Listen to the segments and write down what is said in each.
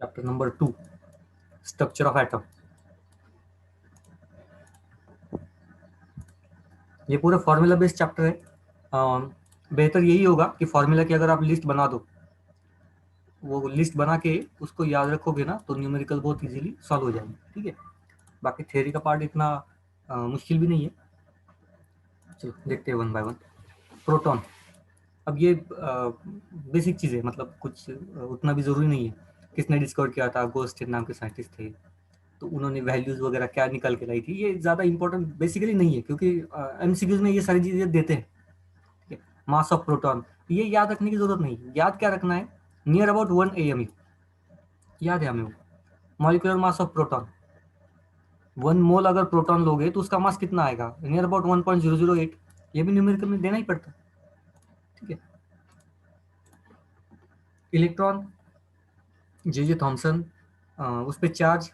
Chapter number 2, structure of atom. ये पूरा formula based chapter है। बेहतर यही होगा कि फॉर्मूला की अगर आप लिस्ट बना दो, वो लिस्ट बना के उसको याद रखोगे ना, तो न्यूमेरिकल बहुत इजीली सॉल्व हो जाएंगे। ठीक है, बाकी थ्योरी का पार्ट इतना मुश्किल भी नहीं है। चलो देखते हैं वन बाय वन। प्रोटॉन, अब ये बेसिक चीज़ है, मतलब कुछ उतना भी ज़रूरी नहीं है। किसने डिस्कवर किया था? गोस्टेन नाम के साइंटिस्ट थे, तो उन्होंने वैल्यूज़ वगैरह क्या निकाल के लाई थी, ये ज़्यादा इंपॉर्टेंट बेसिकली नहीं है, क्योंकि एमसीक्यूज में ये सारी चीज़ें देते हैं। ठीक है, मास ऑफ प्रोटॉन, ये याद रखने की जरूरत नहीं है। याद क्या रखना है? नियर अबाउट 1 AMU याद है हमें वो। मॉलिक्यूलर मास ऑफ प्रोटॉन, 1 मोल अगर प्रोटॉन लोगे तो उसका मास कितना आएगा? Near about 1.008। ये भी न्यूमेरिकल में देना ही पड़ता है। ठीक है, इलेक्ट्रॉन, जे थॉमसन, उस पर चार्ज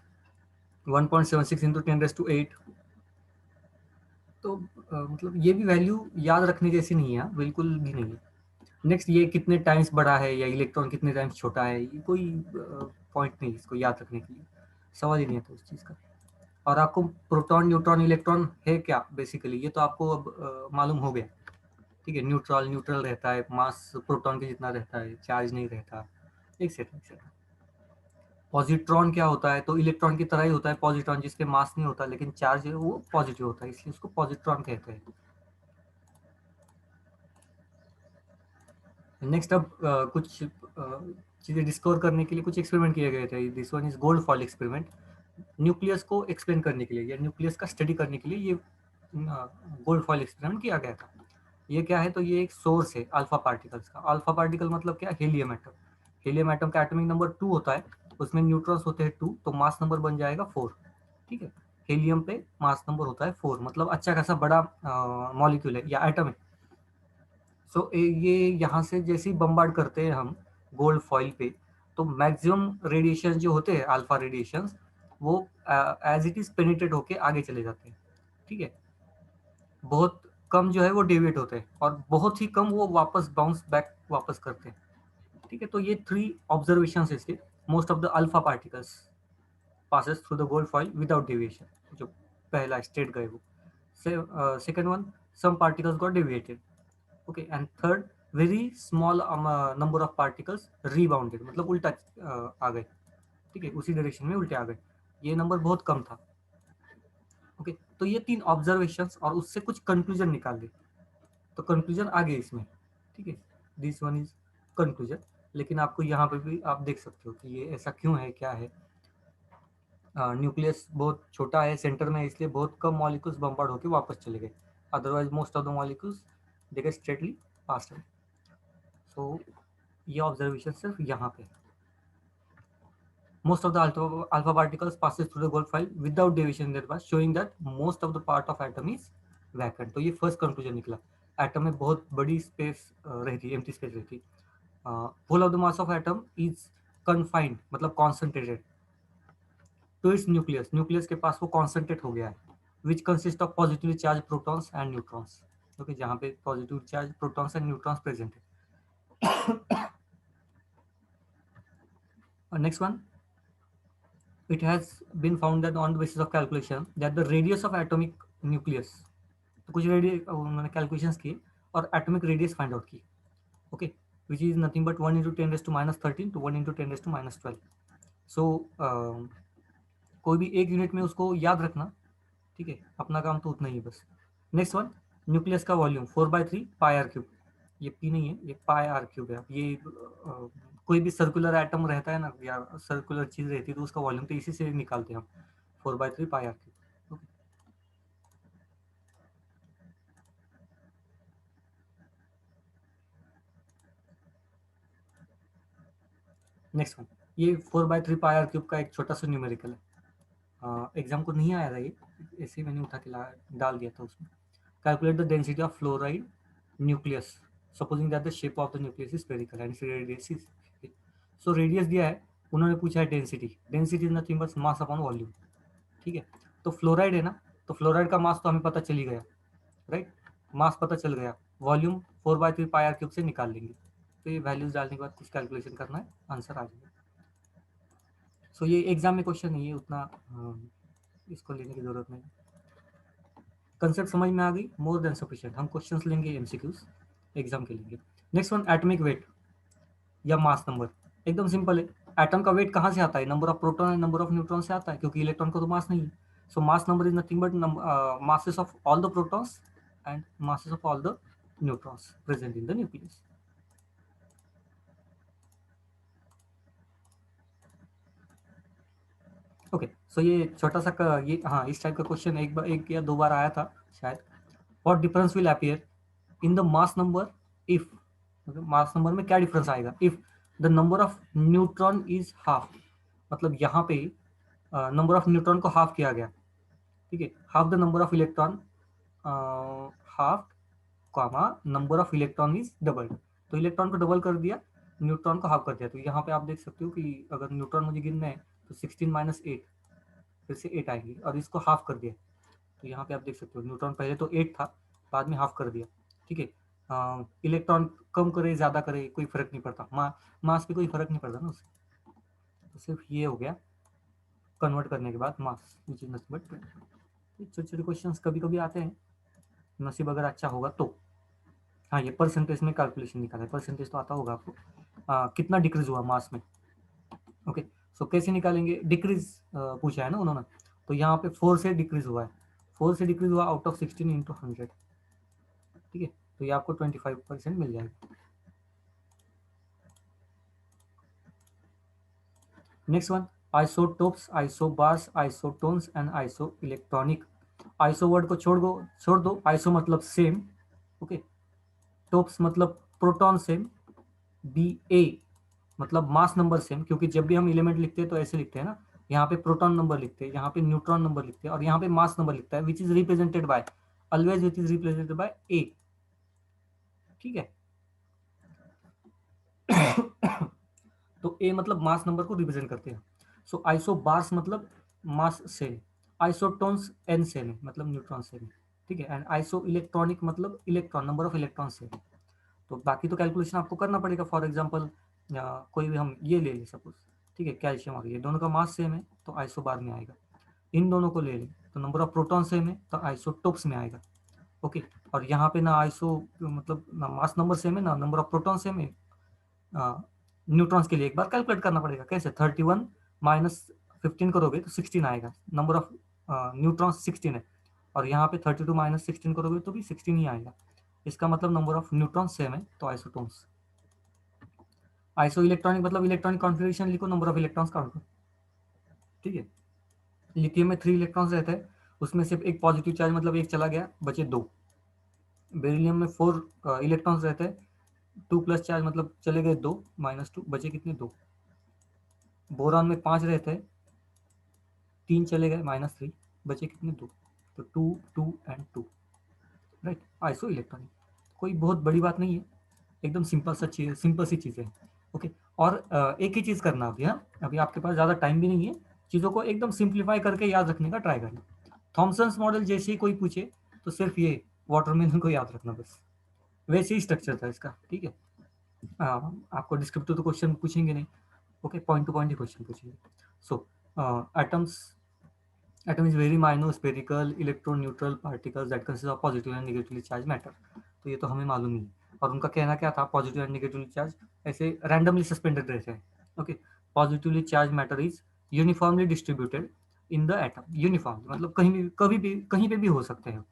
1.76 इंटू 10⁸ तो मतलब ये भी वैल्यू याद रखने जैसी नहीं है, बिल्कुल भी नहीं है। नेक्स्ट, ये कितने टाइम्स बड़ा है या इलेक्ट्रॉन कितने टाइम्स छोटा है, ये कोई पॉइंट नहीं इसको याद रखने के लिए, सवाल ही नहीं आता उस चीज़ का। और आपको प्रोटॉन, न्यूट्रॉन, इलेक्ट्रॉन है क्या बेसिकली, ये तो आपको अब मालूम हो गया। ठीक है, न्यूट्रल न्यूट्रल रहता है, मास प्रोटॉन के जितना रहता है, चार्ज नहीं रहता, एक्सेट्रा एक्सेट्रा। पॉजिट्रॉन क्या होता है? तो इलेक्ट्रॉन की तरह ही होता है पॉजिट्रॉन, जिसके मास नहीं होता लेकिन चार्ज है वो पॉजिटिव होता है, इसलिए उसको पॉजिट्रॉन कहते हैं। नेक्स्ट, अब कुछ चीज़ें डिस्कवर करने के लिए कुछ एक्सपेरिमेंट किए गए थे। This one is gold foil experiment. Nucleus को एक्सप्लेन करने के लिए या न्यूक्लियस का स्टडी करने के लिए ये गोल्ड फॉइल एक्सपेरिमेंट किया गया था। ये क्या है? तो ये एक सोर्स है अल्फा पार्टिकल्स का। अल्फा पार्टिकल मतलब क्या? Helium atom. हीलियम एटम का एटॉमिक नंबर 2 होता है, उसमें न्यूट्रॉन्स होते हैं 2, तो मास नंबर बन जाएगा 4। ठीक है, हीलियम पे मास नंबर होता है 4, मतलब अच्छा खासा बड़ा मॉलिक्यूल है या एटम है। सो ये यहाँ से जैसे ही बम्बार्ड करते हैं हम गोल्ड फॉइल पे, तो मैक्सिमम रेडिएशन जो होते हैं अल्फा रेडिएशन, वो एज इट इज पेनिट्रेट होके आगे चले जाते हैं। ठीक है, बहुत कम जो है वो डेविएट होते हैं और बहुत ही कम वो वापस बाउंस बैक वापस करते हैं। ठीक है, तो ये 3 ऑब्जर्वेशन है इसके। Most of the alpha particles passes through the gold foil without deviation, जो पहला स्टेट गए वो। Second one, some particles got deviated. Okay, and third, very small number of particles rebounded, मतलब उल्टा आ गए। ठीक है, उसी डायरेक्शन में उल्टे आ गए, ये नंबर बहुत कम था। ओके, तो ये 3 ऑब्जर्वेशंस और उससे कुछ कंक्लूजन निकाल दे, तो कंक्लूजन आगे इसमें। ठीक है, दिस वन इज कंक्लूजन। लेकिन आपको यहाँ पे भी आप देख सकते हो कि ये ऐसा क्यों है, क्या है। न्यूक्लियस बहुत छोटा है सेंटर में, इसलिए बहुत कम मॉलिक्यूल्स बम्बार्ड होकर वापस चले गए, otherwise most of the molecules they get straightly passed. So ये ऑब्जर्वेशन सिर्फ यहाँ पे। Most of the alpha particles passes through the gold file without deviation in their path, showing that most of the part of atom is vacant। तो ये first conclusion निकला, atom में बहुत बड़ी स्पेस रहती है, एम्प्टी स्पेस रहती है। Whole of the mass of atom is confined, मतलब concentrated to its nucleus, nucleus के पास वो कॉन्सेंट्रेट हो गया है, which consist of positively charge protons and neutrons. Okay, जहाँ पे positive charge protons and neutrons present है। Next one, it has been found that on the basis of calculation that the radius of atomic nucleus, तो कुछ radius उन्होंने calculations किए और atomic radius find out की। Okay, which is nothing but 1 × 10⁻13 to 1 × 10⁻12। सो कोई भी एक यूनिट में उसको याद रखना। ठीक है, अपना काम तो उतना ही है बस। नेक्स्ट वन, न्यूक्लियस का वॉल्यूम 4/3 πr³। ये पी नहीं है, ये πr³ है। ये कोई भी सर्कुलर एटम रहता है ना, या सर्कुलर चीज रहती है, तो उसका वॉल्यूम तो इसी से निकालते हैं हम, 4/3 πr³। ओके, नेक्स्ट वन, ये 4/3 πr³ का एक छोटा सा न्यूमेरिकल है। एग्जाम को नहीं आया था ये, ऐसे ही मैंने उठा के डाल दिया था उसमें। Calculate the density of fluoride nucleus supposing that the shape of the nucleus is spherical and its radius is। So radius दिया है, उन्होंने पूछा है density. Density is nothing but mass upon volume. ठीक है, तो फ्लोराइड है ना, तो फ्लोराइड का मास तो हमें पता चल ही गया, राइट। मास पता चल गया, वॉल्यूम 4/3 πr³ से निकाल लेंगे। तो ये वैल्यूज डालने के बाद कुछ कैलकुलेशन करना है, आंसर आ जाएगा। सो ये एग्जाम में क्वेश्चन नहीं है उतना, इसको लेने की जरूरत नहीं। कंसेप्ट समझ में आ गई, मोर देन सफिशिएंट। हम क्वेश्चंस लेंगे एमसीक्यूज एग्जाम के लेंगे। नेक्स्ट वन, एटॉमिक वेट या मास नंबर। एकदम सिंपल है। एटम का वेट कहाँ से आता है? Number of proton and number of neutron से आता है, क्योंकि इलेक्ट्रॉन को तो मास नहीं है। So mass number is nothing but masses of all the protons and masses of all the neutrons present in the nucleus. Okay, so ये छोटा सा ये हाँ, इस टाइप का क्वेश्चन एक या दो बार आया था शायद। What difference will appear in the mass number if, mass number में क्या डिफरेंस आएगा if the number of neutron is half. मतलब यहाँ पे नंबर ऑफ न्यूट्रॉन को हाफ किया गया, ठीक है, half the number of electron, half comma number of electron is double. तो इलेक्ट्रॉन को डबल कर दिया, न्यूट्रॉन को हाफ कर दिया। तो यहाँ पे आप देख सकते हो कि अगर न्यूट्रॉन मुझे गिनना है तो 16 माइनस 8, फिर से 8 आएंगे, और इसको हाफ कर दिया। तो यहाँ पे आप देख सकते हो न्यूट्रॉन पहले तो 8 था, बाद में हाफ कर दिया, ठीक है। इलेक्ट्रॉन कम करे ज़्यादा करे कोई फर्क नहीं पड़ता, मास पे कोई फर्क नहीं पड़ता ना उससे। तो सिर्फ ये हो गया कन्वर्ट करने के बाद मास, विच इज नथिंग बट 20। छोटे छोटे क्वेश्चंस कभी कभी आते हैं, नसीब अगर अच्छा होगा तो। हाँ, ये परसेंटेज में कैलकुलेशन निकाला है, परसेंटेज तो आता होगा आपको। कितना डिक्रीज हुआ मास में। ओके, सो कैसे निकालेंगे? डिक्रीज पूछा है ना उन्होंने, तो यहाँ पे 4 से डिक्रीज हुआ है, 4 से डिक्रीज हुआ आउट ऑफ 16 इंटू 100, ठीक है। तो ये आपको 25% मिल जाएगा। Next one, isotopes, isobars, isotones and iso electronic. Iso word को छोड़ दो, आइसो मतलब सेम, ओके। टोप्स मतलब प्रोटॉन सेम, बी ए मतलब मास नंबर सेम, क्योंकि जब भी हम एलिमेंट लिखते हैं तो ऐसे लिखते हैं ना, यहाँ पे प्रोटॉन नंबर लिखते हैं, यहाँ पे न्यूट्रॉन नंबर लिखते हैं, और यहाँ पे मास नंबर लिखता है, which is represented by always, which is represented by A, ठीक है। तो ए मतलब मास नंबर को रिप्रेजेंट करते हैं। सो आइसो बार्स मतलब mass same, isotones n same है मतलब न्यूट्रॉन सेम, ठीक है। एंड आइसो इलेक्ट्रॉनिक मतलब electron, number of electron same. तो बाकी तो कैलकुलेशन आपको करना पड़ेगा। फॉर एग्जांपल कोई भी हम ये ले लें सपोज, ठीक है, कैल्शियम और ये दोनों का मास सेम है तो आइसो बार में आएगा। इन दोनों को ले लें तो नंबर ऑफ प्रोटॉन सेम है तो आइसोटोप्स में आएगा, ओके। और यहाँ पे ना आइसो मतलब ना मास नंबर सेम है ना नंबर ऑफ प्रोटॉन सेम है। न्यूट्रॉन्स के लिए एक बार कैलकुलेट करना पड़ेगा, कैसे? 31 माइनस 15 करोगे तो 16 आएगा, नंबर ऑफ न्यूट्रॉन्स 16 है, और यहाँ पे 32 माइनस 16 करोगे तो भी 16 ही आएगा। इसका मतलब नंबर ऑफ न्यूट्रॉन सेम है तो आइसोटोन्स। आइसो इलेक्ट्रॉनिक मतलब इलेक्ट्रॉनिक कॉन्फ़िगरेशन लिखो, नंबर ऑफ इलेक्ट्रॉन्स काउंट करो, ठीक है। लिथियम में 3 इलेक्ट्रॉन्स रहते हैं, उसमें सिर्फ एक पॉजिटिव चार्ज मतलब एक चला गया, बचे 2। बेरिलियम में 4 इलेक्ट्रॉन्स रहते हैं, 2 प्लस चार्ज मतलब चले गए 2, -2 बचे कितने? 2। बोरॉन में 5 रहते हैं, 3 चले गए -3 बचे कितने? 2। तो 2 2 एंड 2, राइट। आइसो इलेक्ट्रॉनिक कोई बहुत बड़ी बात नहीं है, एकदम सिंपल सा चीज, सिंपल सी चीज़ है, ओके। और एक ही चीज़ करना अभी, हाँ अभी आपके पास ज़्यादा टाइम भी नहीं है, चीज़ों को एकदम सिंप्लीफाई करके याद रखने का ट्राई करना। थॉमसन्स मॉडल जैसे ही कोई पूछे तो सिर्फ ये वाटरमेलन को याद रखना बस, वैसे ही स्ट्रक्चर था इसका, ठीक है। आपको डिस्क्रिप्टिव तो क्वेश्चन पूछेंगे नहीं, ओके, पॉइंट टू पॉइंट ही क्वेश्चन पूछेंगे। सो atoms, atom is very minor spherical electroneutral particles that consist of positive and negatively charged matter। तो ये तो हमें मालूम ही है। और उनका कहना क्या था? पॉजिटिव एंड नेगेटिवली चार्ज ऐसे रैंडमली सस्पेंडेड रहते हैं, okay. Positively charge matter is uniformly distributed in the atom, uniform मतलब कहीं भी कभी भी कहीं पे भी हो सकते हैं।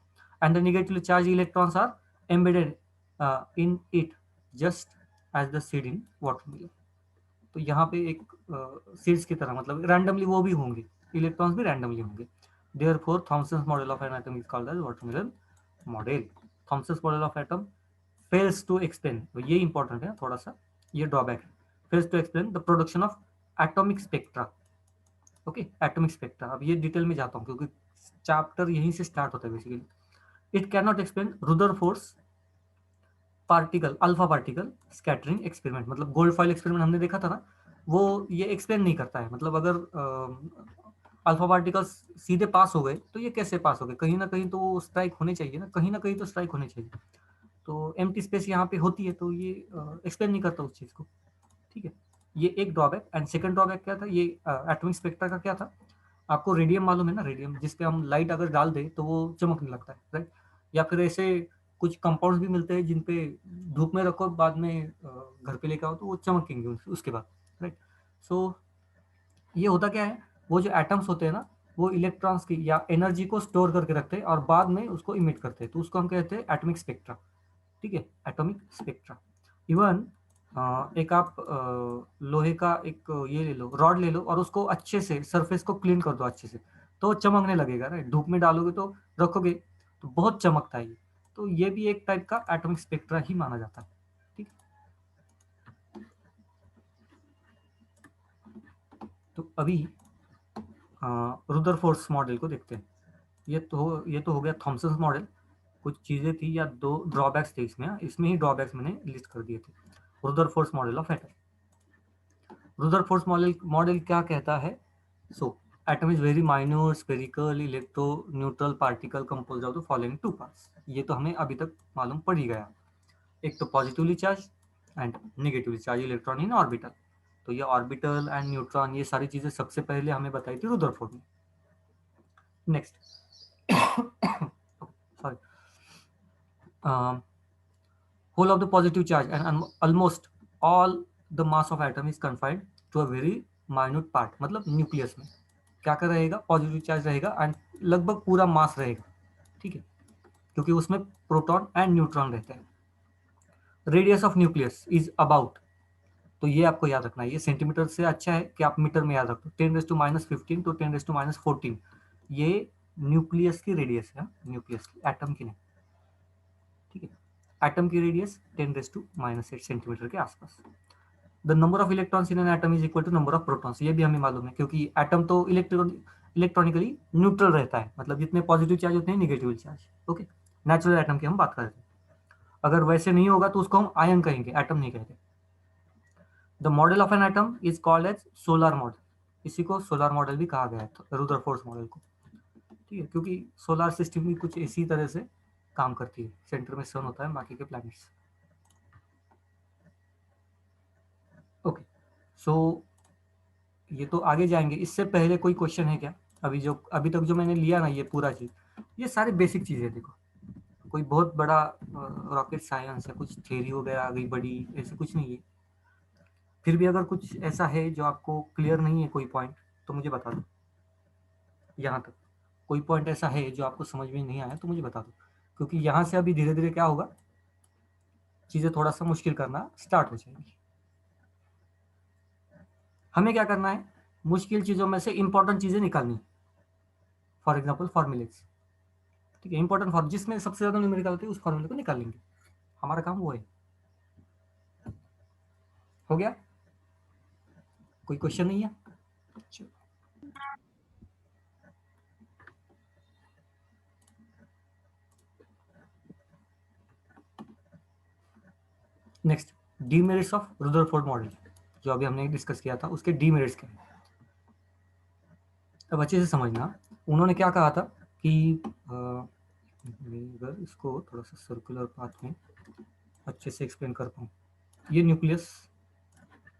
And the negatively charged electrons are embedded in it just as the seed in watermelon. तो यहाँ पे एक सीड्स की तरह मतलब रैंडमली वो भी होंगे, इलेक्ट्रॉन्स भी रैंडमली होंगे। Therefore Thomson's model of an atom is called as watermelon model. Thomson's model of atom fails to explain, तो ये इंपॉर्टेंट है थोड़ा सा, ये ड्रॉबैक है, fails to explain the production of atomic spectra, okay. Atomic spectra, अब ये detail में जाता हूँ क्योंकि चैप्टर यहीं से स्टार्ट होता है basically. It can not explain Rutherford's particle, alpha particle scattering experiment, मतलब गोल्ड फॉइल एक्सपेरिमेंट हमने देखा था ना, वो ये एक्सप्लेन नहीं करता है। मतलब अगर अल्फा पार्टिकल्स सीधे पास हो गए तो ये कैसे पास हो गए? कहीं ना कहीं तो स्ट्राइक होने चाहिए ना, कहीं ना कहीं तो स्ट्राइक होने चाहिए। तो एम्प्टी स्पेस यहाँ पे होती है तो ये एक्सप्लेन नहीं करता उस चीज़ को, ठीक है। ये एक ड्रॉबैक। एंड सेकंड ड्रॉबैक क्या था, ये एटॉमिक स्पेक्ट्रा का क्या था, आपको रेडियम मालूम है ना, रेडियम जिस पे हम लाइट अगर डाल दें तो वो चमकने लगता है, राइट। या फिर ऐसे कुछ कंपाउंड्स भी मिलते हैं जिन पे धूप में रखो, बाद में घर पे लेकर आओ तो वो चमकेंगे उसके बाद, राइट। सो ये होता क्या है, वो जो एटम्स होते हैं ना, वो इलेक्ट्रॉन्स की या एनर्जी को स्टोर करके रखते हैं और बाद में उसको इमिट करते हैं, तो उसको हम कहते हैं एटॉमिक स्पेक्ट्रा, ठीक है, एटॉमिक स्पेक्ट्रा। इवन एक आप लोहे का एक ये ले लो, रॉड ले लो और उसको अच्छे से सरफेस को क्लीन कर दो अच्छे से, तो चमकने लगेगा, राइट। धूप में डालोगे तो रखोगे तो बहुत चमकता है ये। तो ये भी एक टाइप का एटॉमिक स्पेक्ट्रा ही माना जाता है, ठीक। तो अभी रुदरफोर्ड मॉडल को देखते हैं। ये तो हो गया थॉमसन मॉडल। कुछ चीजें थी या दो ड्रॉबैक्स थे इसमें, इसमें ही ड्रॉबैक्स मैंने लिस्ट कर दिए थे। Rutherford model of atom. Rutherford model क्या कहता है, so atom is very minute spherical electro neutral particle composed of the following two parts. ये तो हमें अभी तक मालूम पड़ ही गया। एक तो positively charge and negatively charge electron in orbital. तो ये ऑर्बिटल एंड न्यूट्रॉन ये सारी चीजें सबसे पहले हमें बताई थी रुदरफोर्ड ने। Next sorry, whole of the positive charge and almost all the mass of atom is confined to a very minute part, मतलब न्यूक्लियस में क्या कर रहेगा, पॉजिटिव चार्ज रहेगा एंड लगभग पूरा मास रहेगा, ठीक है, क्योंकि उसमें प्रोटॉन एंड न्यूट्रॉन रहते हैं। Radius of nucleus is about, तो ये आपको याद रखना है, ये सेंटीमीटर से अच्छा है कि आप मीटर में याद रखो, 10⁻⁻15 to 10⁻⁻14 ये न्यूक्लियस की रेडियस है, न्यूक्लियस की, एटम की नहीं, ठीक है। एटम की रेडियस 10⁻⁻8 सेंटीमीटर के आसपास। The number of electrons in an atom is equal to number of protons, ये भी हमें मालूम है क्योंकि एटम तो इलेक्ट्रॉनिकली न्यूट्रल रहता है, मतलब जितने पॉजिटिव चार्ज होते हैं negative charge, okay. Natural atom की हम बात कर रहे हैं। अगर वैसे नहीं होगा तो उसको हम आयन कहेंगे, एटम नहीं कहते। The model of an atom is called as solar model, इसी को सोलर मॉडल भी कहा गया है रुदरफोर्ड मॉडल को, ठीक है, क्योंकि सोलर सिस्टम भी कुछ इसी तरह से काम करती है, सेंटर में सन होता है, बाकी के प्लैनेट्स, ओके। सो ये तो आगे जाएंगे, इससे पहले कोई क्वेश्चन है क्या, अभी तक जो मैंने लिया ना ये पूरा चीज, ये सारी बेसिक चीजें, देखो कोई बहुत बड़ा रॉकेट साइंस या कुछ थ्योरी वगैरह आ गई बड़ी, ऐसे कुछ नहीं है। फिर भी अगर कुछ ऐसा है जो आपको क्लियर नहीं है कोई पॉइंट, तो मुझे बता दो। यहाँ तक कोई पॉइंट ऐसा है जो आपको समझ में नहीं आया तो मुझे बता दो, क्योंकि यहाँ से अभी धीरे धीरे क्या होगा, चीजें थोड़ा सा मुश्किल करना स्टार्ट हो जाएगी। हमें क्या करना है, मुश्किल चीजों में से इंपॉर्टेंट चीजें निकालनी, फॉर एग्जाम्पल फॉर्मूलेस, ठीक है, इंपॉर्टेंट फॉर्म जिसमें सबसे ज्यादा न्यूमेरिकल होती है उस फॉर्मूले को निकाल लेंगे, हमारा काम वो है। हो गया, कोई क्वेश्चन नहीं है। Next, demerits of Rutherford model, जो अभी हमने डिस्कस किया था उसके डीमेरिट्स क्या है। अब अच्छे से समझना, उन्होंने क्या कहा था कि अगर इसको थोड़ा सा सर्कुलर पाथ में अच्छे से एक्सप्लेन कर पाऊँ, ये न्यूक्लियस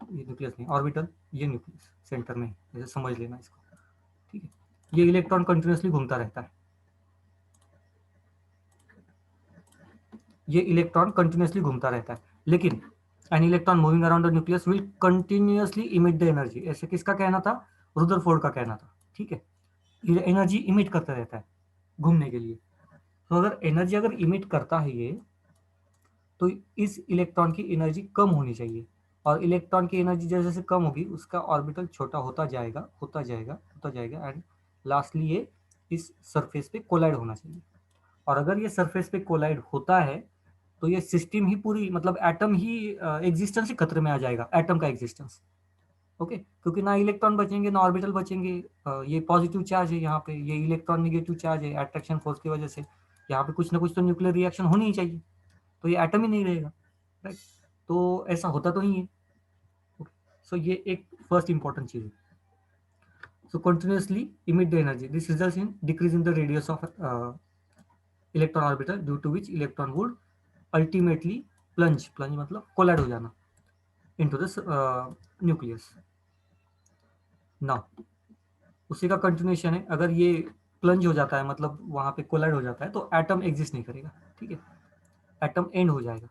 नहीं, ऑर्बिटल, ये न्यूक्लियस सेंटर में, जैसे समझ लेना इसको, ठीक है। ये इलेक्ट्रॉन कंटिन्यूसली घूमता रहता है, ये इलेक्ट्रॉन कंटिन्यूसली घूमता रहता है, लेकिन an electron moving around the nucleus will continuously emit the energy, ऐसे किसका कहना था, रुदरफोर्ड का कहना था, ठीक है। ये एनर्जी इमिट करता रहता है घूमने के लिए। तो अगर एनर्जी अगर इमिट करता है ये, तो इस इलेक्ट्रॉन की एनर्जी कम होनी चाहिए, और इलेक्ट्रॉन की एनर्जी जैसे जैसे कम होगी उसका ऑर्बिटल छोटा होता जाएगा, एंड लास्टली ये इस सरफेस पे कोलाइड होना चाहिए। और अगर ये सरफेस पे कोलाइड होता है तो ये सिस्टम ही पूरी, मतलब एटम ही एग्जिस्टेंस ही खतरे में आ जाएगा, एटम का एग्जिस्टेंस, ओके। क्योंकि ना इलेक्ट्रॉन बचेंगे ना ऑर्बिटल बचेंगे, ये पॉजिटिव चार्ज है यहाँ पे, ये इलेक्ट्रॉन निगेटिव चार्ज है अट्रैक्शन फोर्स की वजह से, यहाँ पे कुछ ना कुछ तो न्यूक्लियर रिएक्शन होनी ही चाहिए, तो ये एटम ही नहीं रहेगा, राइट। तो ऐसा होता तो नहीं है, ओके। सो ये एक फर्स्ट इंपॉर्टेंट चीज है। So continuously emit the energy, this results in decrease in the radius of electron orbital due to which electron would ultimately plunge मतलब कोलाइड हो जाना into the nucleus. Now उसी का continuation है, अगर ये प्लंज हो जाता है मतलब वहां पे कोलाइड हो जाता है तो एटम एग्जिस्ट नहीं करेगा, ठीक है, एटम एंड हो जाएगा,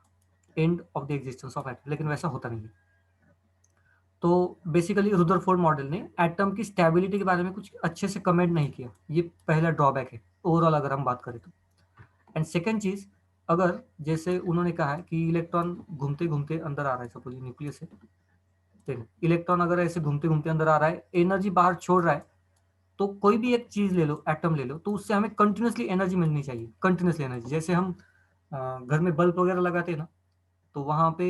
end of the existence of atom, लेकिन वैसा होता नहीं है। तो बेसिकली रुदरफोर्ड मॉडल ने एटम की स्टेबिलिटी के बारे में कुछ अच्छे से कमेंट नहीं किया, ये पहला ड्रॉबैक है ओवरऑल अगर हम बात करें तो। एंड सेकेंड चीज, अगर जैसे उन्होंने कहा है कि इलेक्ट्रॉन घूमते घूमते अंदर आ रहा है, सपोज न्यूक्लियस है, देखो इलेक्ट्रॉन अगर ऐसे घूमते घूमते अंदर आ रहा है, एनर्जी बाहर छोड़ रहा है, तो कोई भी एक चीज ले लो, एटम ले लो, तो उससे हमें कंटिन्यूसली एनर्जी मिलनी चाहिए, कंटिन्यूसली एनर्जी। जैसे हम घर में बल्ब वगैरह लगाते हैं ना, तो वहां पे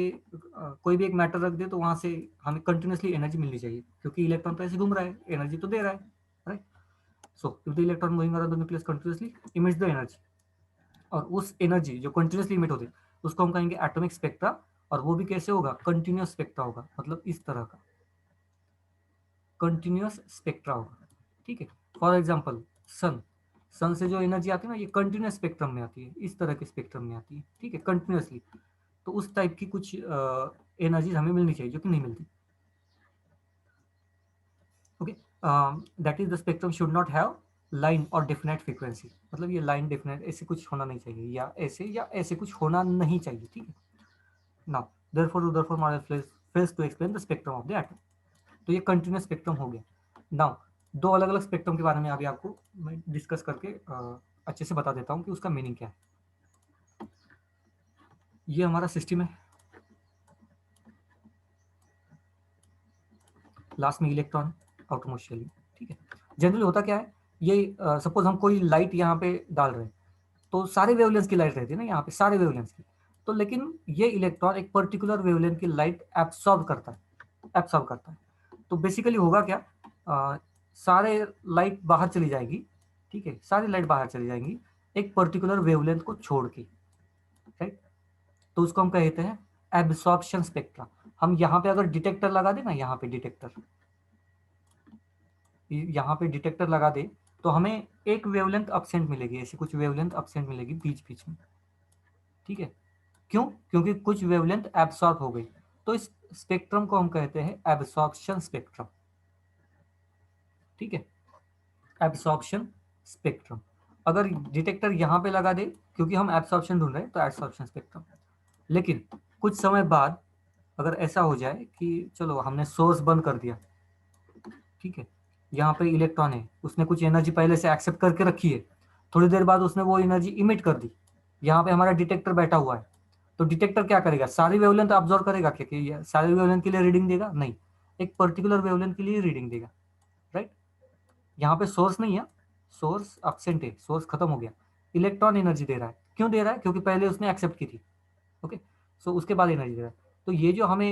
कोई भी एक मैटर रख दे तो वहां से हमें कंटिन्यूसली एनर्जी मिलनी चाहिए, क्योंकि इलेक्ट्रॉन तो ऐसे घूम रहा है, एनर्जी तो दे रहा है, right. So if the electron moving around the nucleus continuously emits the energy, और उस एनर्जी जो कंटिन्यूसली इमिट होती है उसको हम कहेंगे एटॉमिक स्पेक्ट्रा, और वो भी कैसे होगा, कंटिन्यूस स्पेक्ट्रा होगा, मतलब इस तरह का कंटिन्यूस स्पेक्ट्रा होगा, ठीक है। फॉर एग्जाम्पल सन, सन से जो एनर्जी आती है ना, ये कंटिन्यूस स्पेक्ट्रम में आती है, इस तरह के स्पेक्ट्रम में आती है, ठीक है, कंटिन्यूसली। तो उस टाइप की कुछ एनर्जी हमें मिलनी चाहिए जो कि नहीं मिलती, okay. That is the spectrum should not have line और डेफिनेट फ्रीक्वेंसी, मतलब ये लाइन डेफिनेट ऐसे कुछ होना नहीं चाहिए, या ऐसे कुछ होना नहीं चाहिए, ठीक है। Now therefore Rutherford model fails to explain the spectrum of the atom. तो ये कंटिन्यूस स्पेक्ट्रम हो गया। नाउ दो अलग अलग स्पेक्ट्रम के बारे में अभी आपको मैं डिस्कस करके अच्छे से बता देता हूँ कि उसका मीनिंग क्या है। ये हमारा सिस्टम है, लास्ट में इलेक्ट्रॉन आउटरमोस्ट शेल, ठीक है। जनरली होता क्या है, ये सपोज हम कोई लाइट यहाँ पे डाल रहे हैं, तो सारे वेवलेंथ की लाइट रहती है ना यहाँ पे, सारे वेवलेंथ की, तो लेकिन ये इलेक्ट्रॉन एक पर्टिकुलर वेवलेंथ की लाइट एब्सॉर्ब करता है, एब्सॉर्ब करता है। तो बेसिकली होगा क्या, सारे लाइट बाहर चली जाएगी, ठीक है, सारी लाइट बाहर चली जाएंगी एक पर्टिकुलर वेवलेंथ को छोड़ के, राइट। तो उसको हम कहते हैं एब्सॉर्प्शन स्पेक्ट्रा। हम यहाँ पे अगर डिटेक्टर लगा दे ना, यहाँ पे डिटेक्टर, यहाँ पे डिटेक्टर लगा दे, तो हमें एक वेवलेंथ अपसेंट मिलेगी, ऐसी कुछ वेवलेंथ अपसेंट मिलेगी बीच बीच में, ठीक है। क्यों, क्योंकि कुछ वेवलेंथ एब्सॉर्ब हो गई। तो इस स्पेक्ट्रम को हम कहते हैं एब्सॉर्प्शन स्पेक्ट्रम, ठीक है, एब्सॉर्प्शन स्पेक्ट्रम। अगर डिटेक्टर यहाँ पे लगा दे, क्योंकि हम एब्सॉर्प्शन ढूंढ रहे हैं, तो एब्सॉर्प्शन स्पेक्ट्रम। लेकिन कुछ समय बाद अगर ऐसा हो जाए कि चलो हमने सोर्स बंद कर दिया, ठीक है, यहाँ पे इलेक्ट्रॉन है, उसने कुछ एनर्जी पहले से एक्सेप्ट करके रखी है, थोड़ी देर बाद उसने वो एनर्जी इमिट कर दी, यहाँ पे हमारा डिटेक्टर बैठा हुआ है, तो डिटेक्टर क्या करेगा, सारी वेवलेंथ ऑब्जर्व करेगा क्या कि सारी वेवलेंथ के लिए रीडिंग देगा, नहीं, एक पर्टिकुलर वेवलेंथ के लिए रीडिंग देगा, राइट। यहाँ पे सोर्स नहीं है, सोर्स एब्सेंट है, सोर्स खत्म हो गया, इलेक्ट्रॉन एनर्जी दे रहा है, क्यों दे रहा है, क्योंकि पहले उसने एक्सेप्ट की थी, ओके। सो उसके बाद एनर्जी दे रहा है। तो ये जो हमें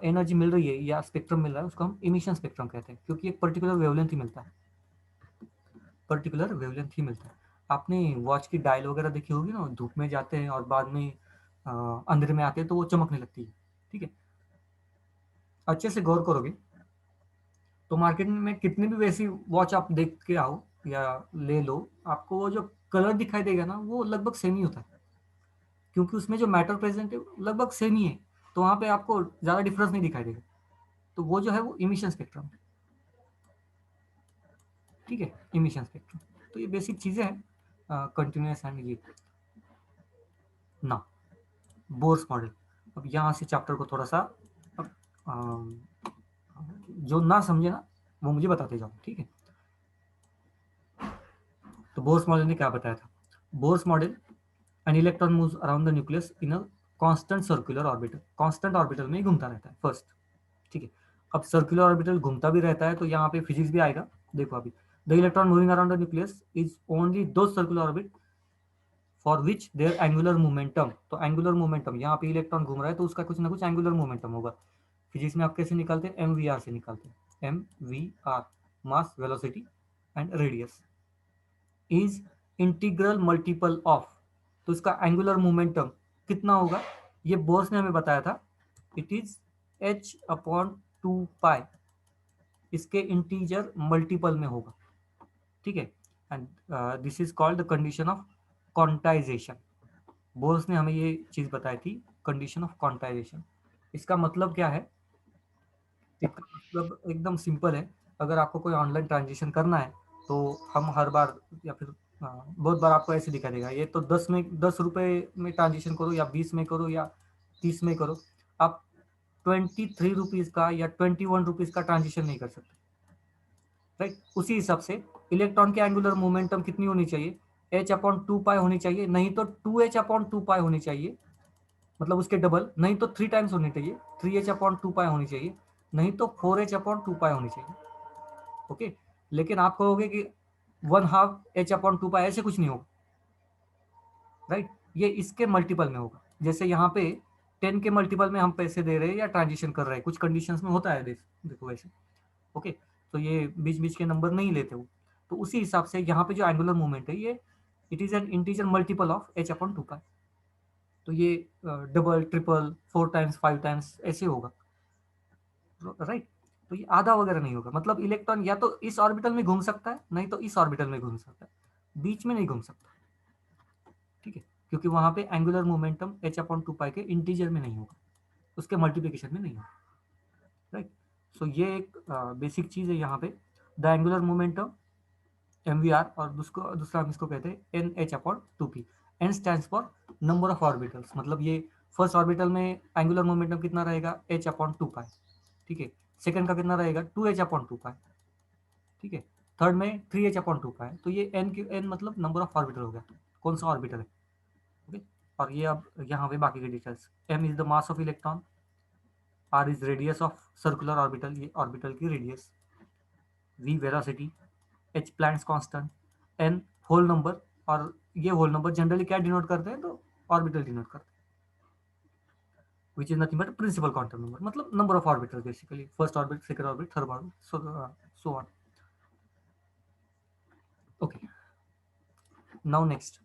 एनर्जी मिल रही है या स्पेक्ट्रम मिल रहा है, उसको हम इमिशन स्पेक्ट्रम कहते हैं, क्योंकि एक पर्टिकुलर वेवलेंथ ही मिलता है, पर्टिकुलर वेवलेंथ ही मिलता है। आपने वॉच की डायल वगैरह देखी होगी ना, धूप में जाते हैं और बाद में अंधेरे में आते हैं तो वो चमकने लगती है, ठीक है। अच्छे से गौर करोगे तो मार्केट में कितनी भी वैसी वॉच आप देख के आओ या ले लो, आपको वो जो कलर दिखाई देगा ना, वो लगभग सेम ही होता है, क्योंकि उसमें जो मैटर प्रेजेंट है लगभग सेम ही है, तो वहां पे आपको ज्यादा डिफरेंस नहीं दिखाई देगा। तो वो जो है वो इमिशन स्पेक्ट्रम, ठीक है, इमिशन स्पेक्ट्रम। तो ये बेसिक चीजें हैं कंटिन्यूस एंड ये ना बोर्स मॉडल। अब यहाँ से चैप्टर को थोड़ा सा अब, जो ना समझे ना वो मुझे बताते जाओ, ठीक है। तो बोर्स मॉडल ने क्या बताया था, Bohr's model, an electron moves around the nucleus in a constant circular orbital, constant orbital में ही घूमता रहता है फर्स्ट, ठीक है। अब सर्कुलर ऑर्बिटल घूमता भी रहता है तो यहाँ पे फिजिक्स भी आएगा, देखो अभी, the electron moving around the nucleus is only those circular orbit for which their angular momentum. तो एंगुलर मोमेंटम, यहाँ पे इलेक्ट्रॉन घूम रहा है तो उसका कुछ ना कुछ एंगुलर मोमेंटम होगा। फिजिक्स में आप कैसे निकालते हैं, एम वी आर से निकालते हैं, M V R, mass velocity and radius, is integral multiple of, तो इसका एंगुलर मोमेंटम कितना होगा, ये बोर्स ने हमें बताया था, it is h upon 2 pi, इसके इंटीजर मल्टीपल में होगा, ठीक है। And this is called the condition of quantization. Bohr's ने हमें ये चीज बताई थी, कंडीशन ऑफ क्वांटाइजेशन। इसका मतलब क्या है इसका मतलब एकदम सिंपल है। अगर आपको कोई ऑनलाइन ट्रांजेक्शन करना है तो हम हर बार या फिर बहुत बार आपको ऐसे दिखा देगा, ये तो 10 रुपए में ट्रांजेक्शन करो या 20 में करो या 30 में करो, आप 23 रुपीज का या 21 रुपीज का ट्रांजेक्शन नहीं कर सकते। राइट, उसी हिसाब से इलेक्ट्रॉन की एंगुलर मोमेंटम कितनी होनी चाहिए, h/2 पाई होनी चाहिए, नहीं तो 2h/2 पाई होनी चाहिए, मतलब उसके डबल, नहीं तो 3 टाइम्स होनी चाहिए, 3h/2 पाई होनी चाहिए, नहीं तो 4h/2 पाई होनी चाहिए। ओके, लेकिन आप कहोगे कि 1/2 h/2 पाई, ऐसे कुछ नहीं होगा। राइट, ये इसके मल्टीपल में होगा। जैसे यहाँ पे 10 के मल्टीपल में हम पैसे दे रहे हैं या ट्रांजेक्शन कर रहे हैं, कुछ कंडीशंस में होता है, देखो वैसे। ओके, तो ये बीच बीच के नंबर नहीं लेते वो। तो उसी हिसाब से यहाँ पे जो एंगुलर मूवमेंट है, ये it is an integer multiple of h/2 पाई। तो ये डबल, ट्रिपल, 4 टाइम्स, 5 टाइम्स ऐसे होगा। राइट, तो ये आधा वगैरह नहीं होगा। मतलब इलेक्ट्रॉन या तो इस ऑर्बिटल में घूम सकता है, नहीं तो इस ऑर्बिटल में घूम सकता है, बीच में नहीं घूम सकता। ठीक है, क्योंकि वहां पे एंगुलर मोमेंटम h/2 पाई के इंटीजर में नहीं होगा, उसके मल्टीप्लीकेशन में नहीं होगा। राइट, सो ये एक बेसिक चीज है यहाँ पे। द एंगुलर मोमेंटम mvr, और दूसरा हम इसको कहते हैं nh/2p। n stands for number of orbitals, मतलब ये फर्स्ट ऑर्बिटल में एंगुलर मोमेंटम कितना रहेगा, h/2 पाई। ठीक है, सेकंड का कितना रहेगा, 2h/2 पाई। ठीक है, थर्ड में 3h/2 पाई। तो ये n मतलब नंबर ऑफ ऑर्बिटल हो गया, कौन सा ऑर्बिटल है। ओके, और ये अब यहाँ पे बाकी के details, m is the mass of electron, r is radius of circular orbital, ये ऑर्बिटल की radius, v velocity, h Planck's constant, n whole number, और ये होल नंबर जनरली क्या डिनोट करते हैं, तो ऑर्बिटल डिनोट करते हैं, which is nothing but principal quantum number, मतलब number of orbital basically, first orbit, second orbit, third orbit, so on. Okay, now next,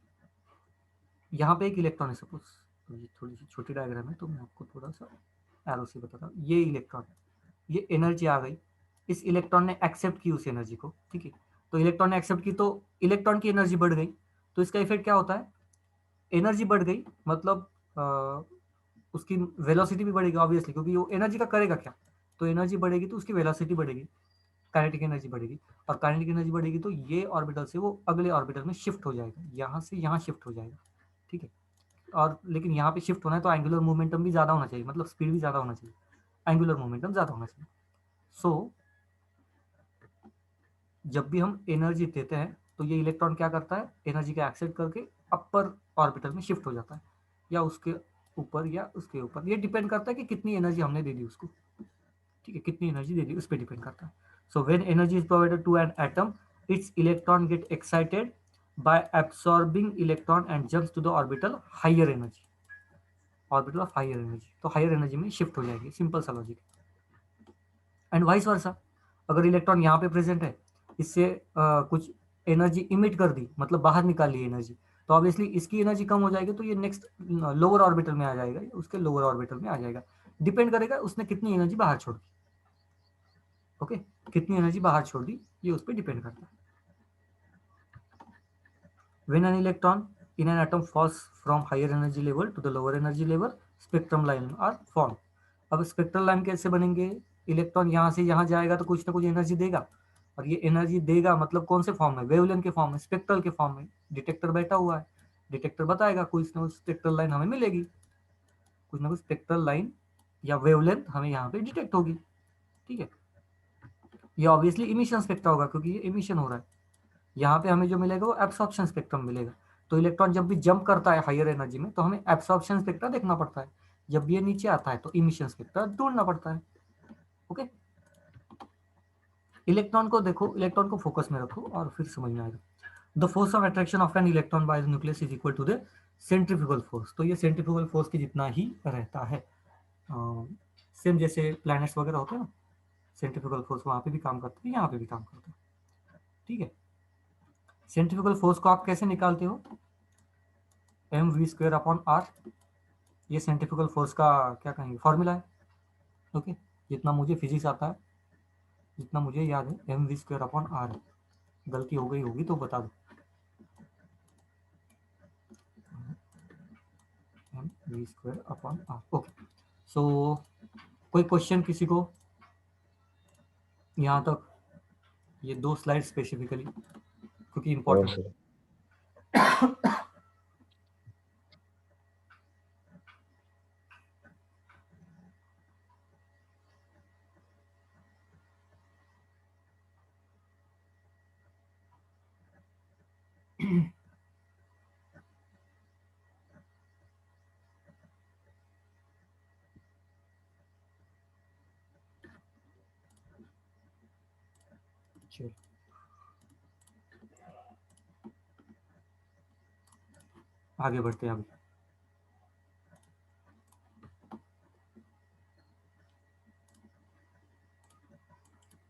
यहाँ पे एक इलेक्ट्रॉन है सपोज, तो ये थोड़ी सी छोटी डायग्राम है तो मैं आपको थोड़ा सा एरो से बताता हूँ। ये इलेक्ट्रॉन, ये एनर्जी आ गई, इस इलेक्ट्रॉन ने एक्सेप्ट की उस एनर्जी को। ठीक है, तो इलेक्ट्रॉन ने एक्सेप्ट की तो इलेक्ट्रॉन की एनर्जी बढ़ गई, तो इसका इफेक्ट क्या होता है, एनर्जी बढ़ गई, मतलब उसकी वेलोसिटी भी बढ़ेगी ऑब्वियसली, क्योंकि वो एनर्जी का करेगा क्या, तो एनर्जी बढ़ेगी तो उसकी वेलोसिटी बढ़ेगी, काइनेटिक एनर्जी बढ़ेगी, और काइनेटिक एनर्जी बढ़ेगी तो ये ऑर्बिटल से वो अगले ऑर्बिटल में शिफ्ट हो जाएगा, यहाँ से यहाँ शिफ्ट हो जाएगा। ठीक है, और लेकिन यहाँ पे शिफ्ट होना है तो एंगुलर मोमेंटम भी ज़्यादा होना चाहिए, मतलब स्पीड भी ज़्यादा होना चाहिए, एंगुलर मोमेंटम ज़्यादा होना चाहिए। सो जब भी हम एनर्जी देते हैं तो ये इलेक्ट्रॉन क्या करता है, एनर्जी का एक्सेप्ट करके अपर ऑर्बिटल में शिफ्ट हो जाता है, या उसके ऊपर या उसके ऊपर, ये डिपेंड करता है कि कितनी एनर्जी हमने दे दी उसको। ठीक है, कितनी एनर्जी दे दी उस पर डिपेंड करता है। So when energy is provided to an atom, its electron get excited by absorbing electron and jumps to the orbital higher energy, orbital of higher energy, तो हायर एनर्जी में शिफ्ट हो जाएगी, simple सा logic. And vice versa, अगर electron यहाँ पे present है, इससे कुछ एनर्जी इमिट कर दी, मतलब बाहर निकाल ली एनर्जी, तो ऑब्वियसली इसकी एनर्जी कम हो जाएगी, तो ये नेक्स्ट लोअर ऑर्बिटल में आ जाएगा, उसके लोअर ऑर्बिटल में आ जाएगा, डिपेंड करेगा उसने कितनी एनर्जी बाहर छोड़ दी। ओके, कितनी एनर्जी बाहर छोड़ दी ये उस पर डिपेंड करता है। When an electron in an atom falls from higher energy level to the lower energy level, spectrum line are formed. अब स्पेक्ट्रल लाइन कैसे बनेंगे, इलेक्ट्रॉन यहाँ से यहाँ जाएगा तो कुछ ना कुछ एनर्जी देगा, और ये एनर्जी देगा मतलब कौन से फॉर्म में, वेवलेंथ के फॉर्म में, स्पेक्ट्रल के फॉर्म में। डिटेक्टर बैठा हुआ है, डिटेक्टर बताएगा कुछ ना कुछ स्पेक्ट्रल लाइन हमें मिलेगी, कुछ ना कुछ स्पेक्ट्रल लाइन या वेवलेंथ हमें यहाँ पे डिटेक्ट होगी। ठीक है, ये ऑब्वियसली इमिशन स्पेक्ट्रा होगा क्योंकि ये इमिशन हो रहा है, यहाँ पे हमें जो मिलेगा वो एब्सॉर्प्शन स्पेक्ट्रम मिलेगा। तो इलेक्ट्रॉन जब भी जंप करता है हायर एनर्जी में तो हमें एब्सॉर्प्शन स्पेक्ट्रा देखना पड़ता है, जब ये नीचे आता है तो इमिशन स्पेक्ट्रा ढूंढना पड़ता है। ओके, इलेक्ट्रॉन को देखो, इलेक्ट्रॉन को फोकस में रखो और फिर समझ में आएगा। The force of attraction of an electron by the nucleus is equal to the centrifugal force, तो ये सेंट्रीफ्यूगल फोर्स की जितना ही रहता है, सेम जैसे प्लैनेट्स वगैरह होते हैं ना, सेंट्रीफ्यूगल फोर्स वहाँ पे भी काम करते हैं, यहाँ पे भी काम करते हैं। ठीक है, सेंट्रीफ्यूगल फोर्स को आप कैसे निकालते हो, mv² / r, ये सेंट्रीफ्यूगल फोर्स का क्या कहेंगे, फॉर्मूला है। ओके, जितना मुझे फिजिक्स आता है, जितना मुझे याद है, mv² / r, गलती हो गई होगी तो बता दो, mv² / r। ओके, सो कोई क्वेश्चन किसी को, यहाँ तक ये 2 स्लाइड स्पेसिफिकली क्योंकि और इम्पोर्टेंट। सर चलो आगे बढ़ते हैं अभी।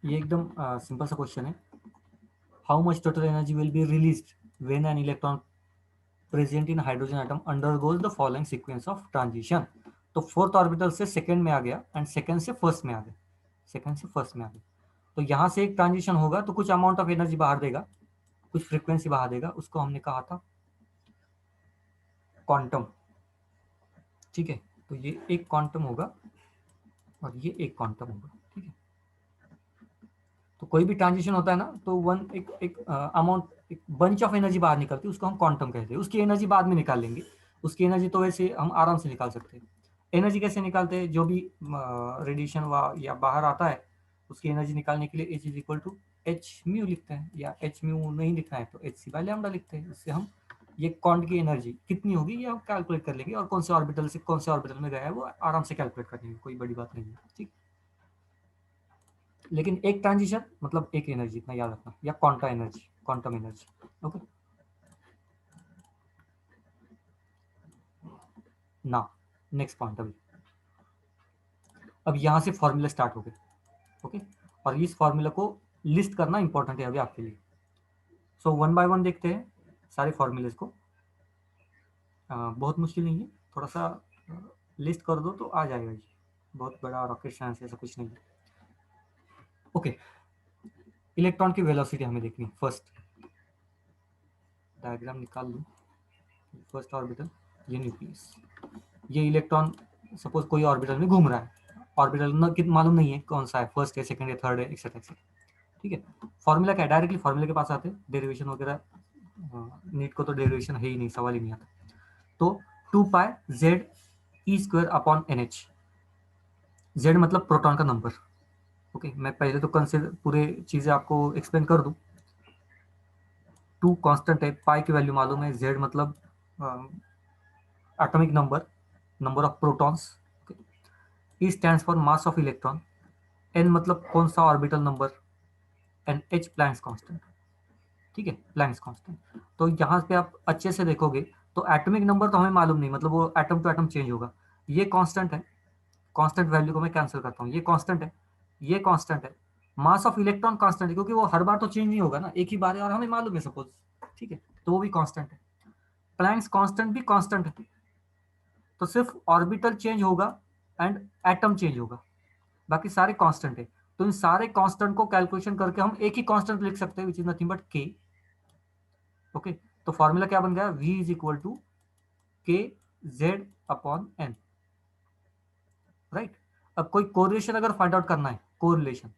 ये एकदम सिंपल सा क्वेश्चन है। How much total energy will be released when an electron present in hydrogen atom undergoes the following sequence of transition. तो फोर्थ ऑर्बिटल से सेकंड में आ गया एंड सेकंड से फर्स्ट में आ गया, सेकंड से फर्स्ट में आ गया। तो यहाँ से एक ट्रांजिशन होगा तो कुछ अमाउंट ऑफ एनर्जी बाहर देगा, कुछ फ्रीक्वेंसी बाहर देगा, उसको हमने कहा था क्वांटम। ठीक है, तो ये एक क्वांटम होगा और ये एक क्वांटम होगा। ठीक है, तो कोई भी ट्रांजिशन होता है ना तो वन एक एक अमाउंट, एक बंच ऑफ एनर्जी बाहर निकलती है, उसको हम क्वांटम कहते हैं। उसकी एनर्जी बाद में निकाल लेंगे, उसकी एनर्जी तो वैसे हम आराम से निकाल सकते हैं। एनर्जी कैसे निकालते हैं, जो भी रेडिएशन या बाहर आता है उसकी एनर्जी निकालने के लिए H is equal to H mu लिखते हैं, या एच म्यू नहीं लिखना है तो एच सी बाय लैम्डा लिखते हैं। इससे हम ये क्वांट की एनर्जी कितनी होगी ये हम कैलकुलेट कर लेंगे, और कौन से ऑर्बिटल से कौन से ऑर्बिटल में गया है वो आराम से कैलकुलेट कर लेंगे, कोई बड़ी बात नहीं है। ठीक, लेकिन एक ट्रांजिशन मतलब एक एनर्जी, इतना याद रखना, या quanta energy, quantum energy. Okay ना, नेक्स्ट पॉइंट। अभी अब यहाँ से फॉर्मूला स्टार्ट हो गए। ओके, और इस फॉर्मूला को लिस्ट करना इंपॉर्टेंट है अभी आपके लिए। सो वन बाय वन देखते हैं सारे फॉर्मूलेज को। बहुत मुश्किल नहीं है, थोड़ा सा लिस्ट कर दो तो आ जाएगा जी, बहुत बड़ा रॉकेट साइंस ऐसा कुछ नहीं है। ओके, इलेक्ट्रॉन की वेलोसिटी हमें देखनी है। फर्स्ट डायग्राम निकाल लूँ। फर्स्ट ऑर्बिटल, ये न्यूक्लियस, ये इलेक्ट्रॉन सपोज कोई ऑर्बिटल में घूम रहा है। ऑर्बिटल मालूम नहीं है कौन सा है, फर्स्ट है, सेकंड है, थर्ड है, एक्सेट्रा एक्सेट्रा। ठीक है, फॉर्मूला क्या है, डायरेक्टली फॉर्मूले के पास आते हैं। डेरिवेशन वगैरह नीट को तो डेरिवेशन है ही नहीं, सवाल ही नहीं आता। तो 2 pi Z E square upon N H. Z मतलब प्रोटॉन का नंबर। ओके, मैं पहले तो कंसिडर पूरे चीज़ें आपको एक्सप्लेन कर दूं। 2 कांस्टेंट है, पाई की वैल्यू मालूम है, जेड मतलब atomic number, number of protons. E stands for mass of electron, N मतलब कौन सा orbital number, and H Planck's constant. ठीक है, प्लैंक्स कांस्टेंट। तो यहाँ पे आप अच्छे से देखोगे तो एटॉमिक नंबर तो हमें मालूम नहीं, मतलब वो एटम टू एटम चेंज होगा। ये कांस्टेंट है, कांस्टेंट वैल्यू को मैं कैंसिल करता हूँ, ये कांस्टेंट है, ये कांस्टेंट है। मास ऑफ इलेक्ट्रॉन कांस्टेंट है क्योंकि वो हर बार तो चेंज नहीं होगा ना, एक ही बार है और हमें मालूम है सपोज। ठीक है, तो वो भी कांस्टेंट है। प्लैंक्स कांस्टेंट भी कांस्टेंट है। तो सिर्फ ऑर्बिटल चेंज होगा एंड एटम चेंज होगा, बाकी सारे कांस्टेंट है। तो इन सारे कांस्टेंट को कैलकुलेशन करके हम एक ही कांस्टेंट लिख सकते हैं, विच इज नथिंग बट के। ओके, तो फॉर्मूला क्या बन गया, v is equal to K Z upon N. Right, अब कोई कोरिलेशन अगर फाइंड आउट करना है, कोरिलेशन,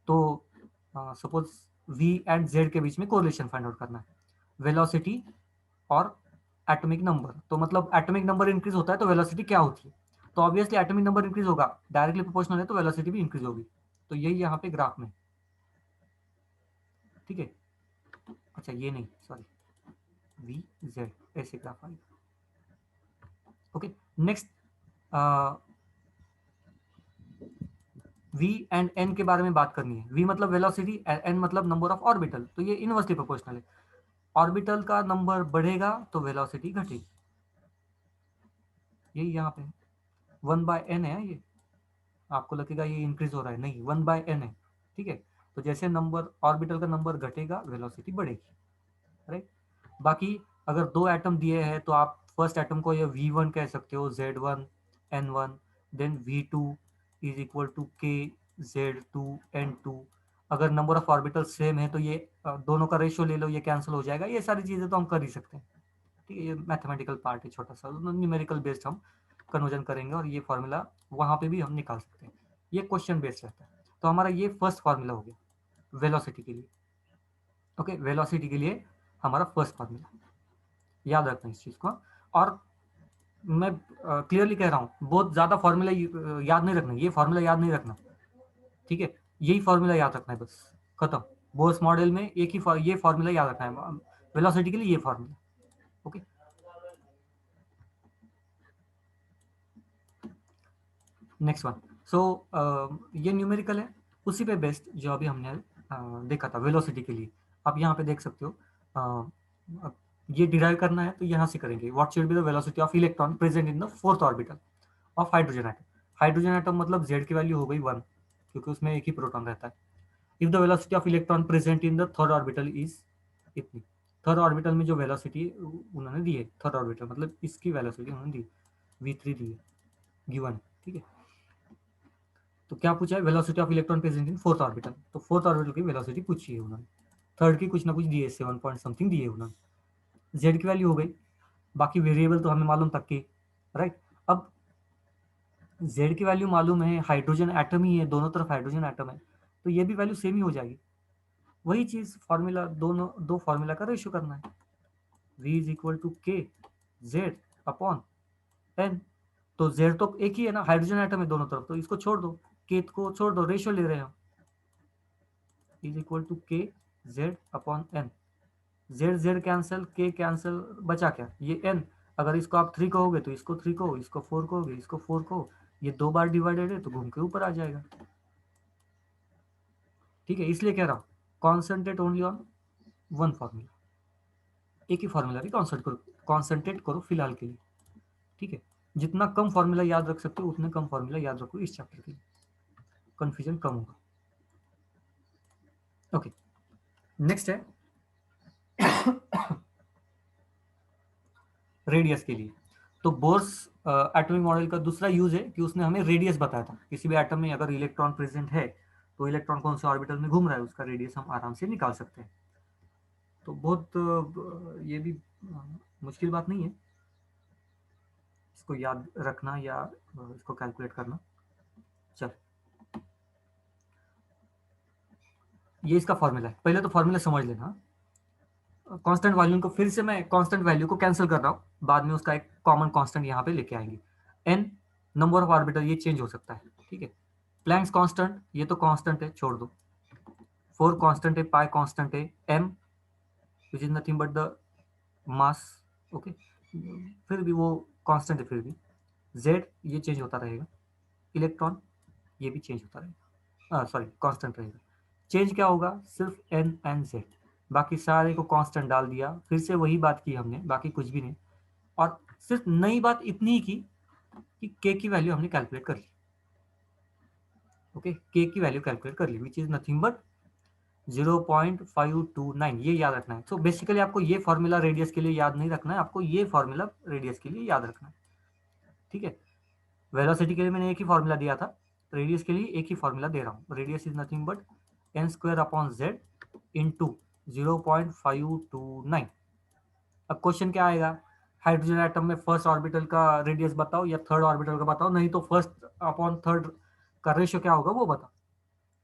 तो सपोज v एंड z के बीच में कोरिलेशन फाइंड आउट करना है, वेलोसिटी और एटॉमिक नंबर। तो मतलब एटॉमिक नंबर इंक्रीज होता है तो वेलोसिटी क्या होती है, तो ऑब्वियसली एटॉमिक नंबर इंक्रीज होगा, डायरेक्टली प्रोपोर्शनल है तो वेलोसिटी भी इंक्रीज होगी। तो यही यहाँ पे ग्राफ में। ठीक है, अच्छा ये नहीं, सॉरी, वी जेड ऐसे ग्राफ आएगा। Okay, next v and n के बारे में बात करनी है। v मतलब वेलोसिटी, n मतलब नंबर ऑफ ऑर्बिटल, तो ये इनवर्सली प्रोपोर्शनल है। ऑर्बिटल का नंबर बढ़ेगा तो वेलोसिटी घटेगी, यही यहाँ पे 1/n है। ये आपको लगेगा ये इंक्रीज हो रहा है, नहीं, 1/n है। ठीक है, तो जैसे नंबर ऑर्बिटल का नंबर घटेगा वेलोसिटी बढ़ेगी। राइट, बाकी अगर दो एटम दिए हैं तो आप फर्स्ट एटम को ये v1 कह सकते हो, z1 n1, then v2 is equal to k z2 n2। अगर नंबर ऑफ ऑर्बिटल सेम है तो ये दोनों का रेशियो ले लो, ये कैंसिल हो जाएगा। ये सारी चीजें तो हम कर ही सकते हैं। ठीक है, ये मैथमेटिकल पार्ट है छोटा सा, न्यूमेरिकल बेस्ड हम कन्वर्जन करेंगे और ये फॉर्मूला वहां पे भी हम निकाल सकते हैं। ये क्वेश्चन बेस्ड रहता है। तो हमारा ये फर्स्ट फार्मूला हो गया वेलोसिटी के लिए। ओके, वेलोसिटी के लिए हमारा फर्स्ट फार्मूला, याद रखना इस चीज को। और मैं क्लियरली कह रहा हूँ, बहुत ज्यादा फार्मूला याद नहीं रखना, ये फार्मूला याद नहीं रखना, ठीक है, यही फार्मूला याद रखना है बस, खत्म। बोर्स मॉडल में एक ही ये फार्मूला याद रखना है, वेलोसिटी के लिए ये formula. Okay, next one. So ये न्यूमेरिकल है, उसी पे बेस्ड जो अभी हमने देखा था वेलोसिटी के लिए। आप यहाँ पे देख सकते हो, अब ये डिराइव करना है तो यहाँ से करेंगे। What should be the velocity of electron present in the fourth orbital of hydrogen atom. Hydrogen atom मतलब जेड की वैल्यू हो गई 1, क्योंकि उसमें एक ही प्रोटॉन रहता है। If the velocity of electron present in the third orbital is इतनी। थर्ड ऑर्बिटल में जो वेलोसिटी उन्होंने दी है, थर्ड ऑर्बिटल मतलब इसकी वेलोसिटी उन्होंने दी v3 दी है, गिवन, ठीक है। तो क्या पूछा है, velocity of electron present in fourth orbital, तो फोर्थ ऑर्बिटल की वेलोसिटी पूछी है उन्होंने। थर्ड की कुछ ना कुछ दिए, 7 पॉइंट समथिंग दिए उन्होंने। जेड की वैल्यू हो गई, बाकी वेरिएबल तो हमें मालूम तक की, राइट। अब जेड की वैल्यू मालूम है, हाइड्रोजन एटम ही है, दोनों तरफ हाइड्रोजन एटम है, तो ये भी वैल्यू सेम ही हो जाएगी। वही चीज फॉर्मूला, दोनों दो फॉर्मूला का रेशियो करना है। v is equal to K Z upon N. तो जेड तो एक ही है ना, हाइड्रोजन एटम है दोनों तरफ, तो इसको छोड़ दो, के को छोड़ दो, रेशियो ले रहे हैं हम। Is equal to K Z upon N. Z Z cancel, K cancel, बचा क्या, ये एन। अगर इसको आप 3 कहोगे तो इसको 3 कहो, इसको 4 कहोगे, इसको 4 कहो, ये 2 बार डिवाइडेड है तो घूम के ऊपर आ जाएगा, ठीक है। इसलिए कह रहा हूँ concentrate only on one formula, एक ही फार्मूला की कॉन्सेंट्रेट करो फिलहाल के लिए, ठीक है। जितना कम फार्मूला याद रख सकते हो उतने कम फार्मूला याद रखो इस चैप्टर के लिए, कंफ्यूजन कम होगा। ओके, नेक्स्ट है रेडियस के लिए। तो बोर्स एटॉमिक मॉडल का दूसरा यूज है कि उसने हमें रेडियस बताया था। किसी भी एटम में अगर इलेक्ट्रॉन प्रेजेंट है तो इलेक्ट्रॉन कौन से ऑर्बिटल में घूम रहा है, उसका रेडियस हम आराम से निकाल सकते हैं। तो बहुत ये भी मुश्किल बात नहीं है इसको याद रखना या इसको कैलकुलेट करना। चल, ये इसका फॉर्मूला है, पहले तो फॉर्मूला समझ लेना। कांस्टेंट वॉल्यूम को फिर से मैं कांस्टेंट वैल्यू को कैंसिल कर रहा हूँ, बाद में उसका एक कॉमन कांस्टेंट यहाँ पे लेके आएंगे। एन नंबर ऑफ ऑर्बिटल, ये चेंज हो सकता है, ठीक है। प्लैंक्स कांस्टेंट, ये तो कांस्टेंट है, छोड़ दो। 4 कांस्टेंट है, पाई कांस्टेंट है, M which is nothing but the mass, okay, फिर भी वो कांस्टेंट है फिर भी। जेड ये चेंज होता रहेगा, इलेक्ट्रॉन ये भी चेंज होता रहेगा, सॉरी कांस्टेंट रहेगा। चेंज क्या होगा, सिर्फ एन एंड जेड, बाकी सारे को कांस्टेंट डाल दिया, फिर से वही बात की हमने, बाकी कुछ भी नहीं। और सिर्फ नई बात इतनी ही की कि के की वैल्यू हमने कैलकुलेट कर ली, ओके, के की वैल्यू कैलकुलेट कर ली विच इज नथिंग बट 0.529, ये याद रखना है। तो बेसिकली आपको ये फॉर्मूला रेडियस के लिए याद नहीं रखना है, आपको ये फॉर्मूला रेडियस के लिए याद रखना है, ठीक है। वेलोसिटी के लिए मैंने एक ही फॉर्मूला दिया था, रेडियस के लिए एक ही फॉर्मूला दे रहा हूँ। Radius is nothing but N square upon Z into 0.529। अब क्वेश्चन क्या आएगा, हाइड्रोजन एटम में फर्स्ट ऑर्बिटल का रेडियस बताओ या थर्ड ऑर्बिटल का बताओ, नहीं तो फर्स्ट अपॉन थर्ड का रेशियो क्या होगा वो बताओ।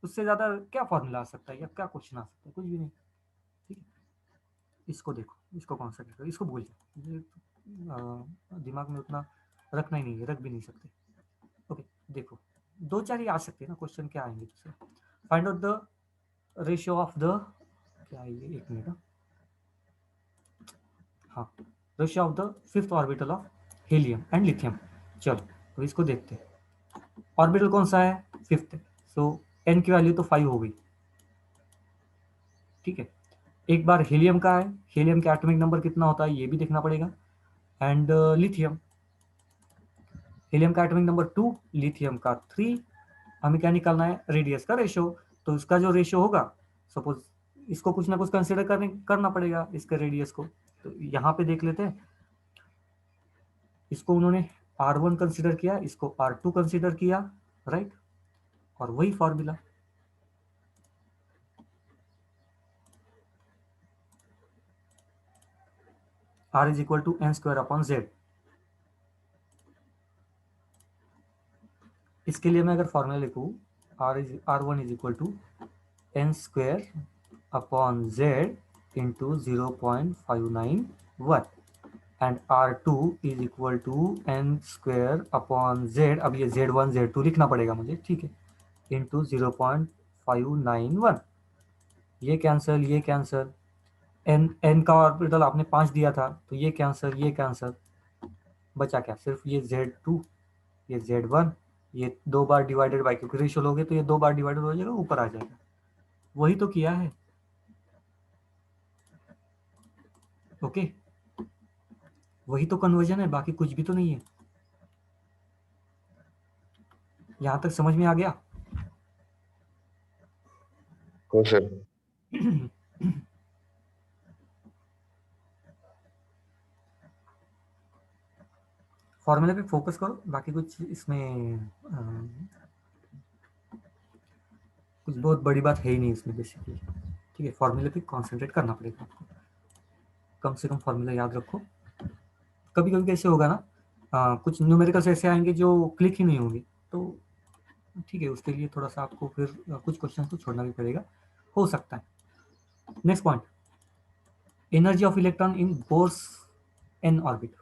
उससे ज्यादा क्या फॉर्मूला आ सकता है या क्या क्वेश्चन आ सकता है, कुछ भी नहीं, ठीक है। इसको देखो, इसको कॉन्सेंट्रेट करो, इसको भूल जाओ, ये दिमाग में उतना रखना ही नहीं है, रख भी नहीं सकते। ओके, देखो, दो चार ही आ सकते हैं ना क्वेश्चन, क्या आएंगे जैसे find out the ratio of the, क्या है ये, एक मिनट, हाँ, ratio of the fifth orbital of helium and lithium. चलो तो इसको देखते हैं। ऑर्बिटल कौन सा है, फिफ्थ है, सो एन की वैल्यू तो 5 हो गई, ठीक है। एक बार हीलियम का है, हीलियम का एटॉमिक नंबर कितना होता है ये भी देखना पड़ेगा। एंड लिथियम, हीलियम का एटॉमिक नंबर 2, लिथियम का 3। हमें क्या निकालना है, रेडियस का रेशियो। तो इसका जो रेशियो होगा, सपोज इसको कुछ ना कुछ कंसिडर करना पड़ेगा इसके रेडियस को। तो यहाँ पे देख लेते हैं, इसको उन्होंने R1 कंसिडर किया, इसको R2 कंसिडर किया, राइट। और वही formula, R is equal to N square upon Z. इसके लिए मैं अगर फॉर्मूला लिखूँ R1 is equal to n square upon z into 0.591 and R2 is equal to n square upon z, अब ये z1 z2 लिखना पड़ेगा मुझे, ठीक है, इंटू 0.591, ये कैंसल, ये कैंसल, n का ऑर्बिटल आपने 5 दिया था तो ये कैंसल, ये कैंसल, बचा क्या, सिर्फ ये z2, ये z1, ये 2 बार डिवाइडेड बाई, क्योंकि रेशियो लोगे तो ये 2 बार डिवाइडेड हो जाएगा, ऊपर आ जाएगा, वही तो किया है। ओके, वही तो कन्वर्जन है, बाकी कुछ भी तो नहीं है। यहां तक समझ में आ गया? हो सर। फॉर्मूला पे फोकस करो, बाकी कुछ इसमें कुछ बहुत बड़ी बात है ही नहीं इसमें बेसिकली, ठीक है। फॉर्मूले पे कॉन्सेंट्रेट करना पड़ेगा आपको, कम से कम फॉर्मूला याद रखो। कभी कभी कैसे होगा ना, कुछ न्यूमेरिकल्स ऐसे आएंगे जो क्लिक ही नहीं होंगे, तो ठीक है, उसके लिए थोड़ा सा आपको फिर कुछ क्वेश्चन को छोड़ना भी पड़ेगा, हो सकता है। Next point, energy of electron in Bohr's N orbit.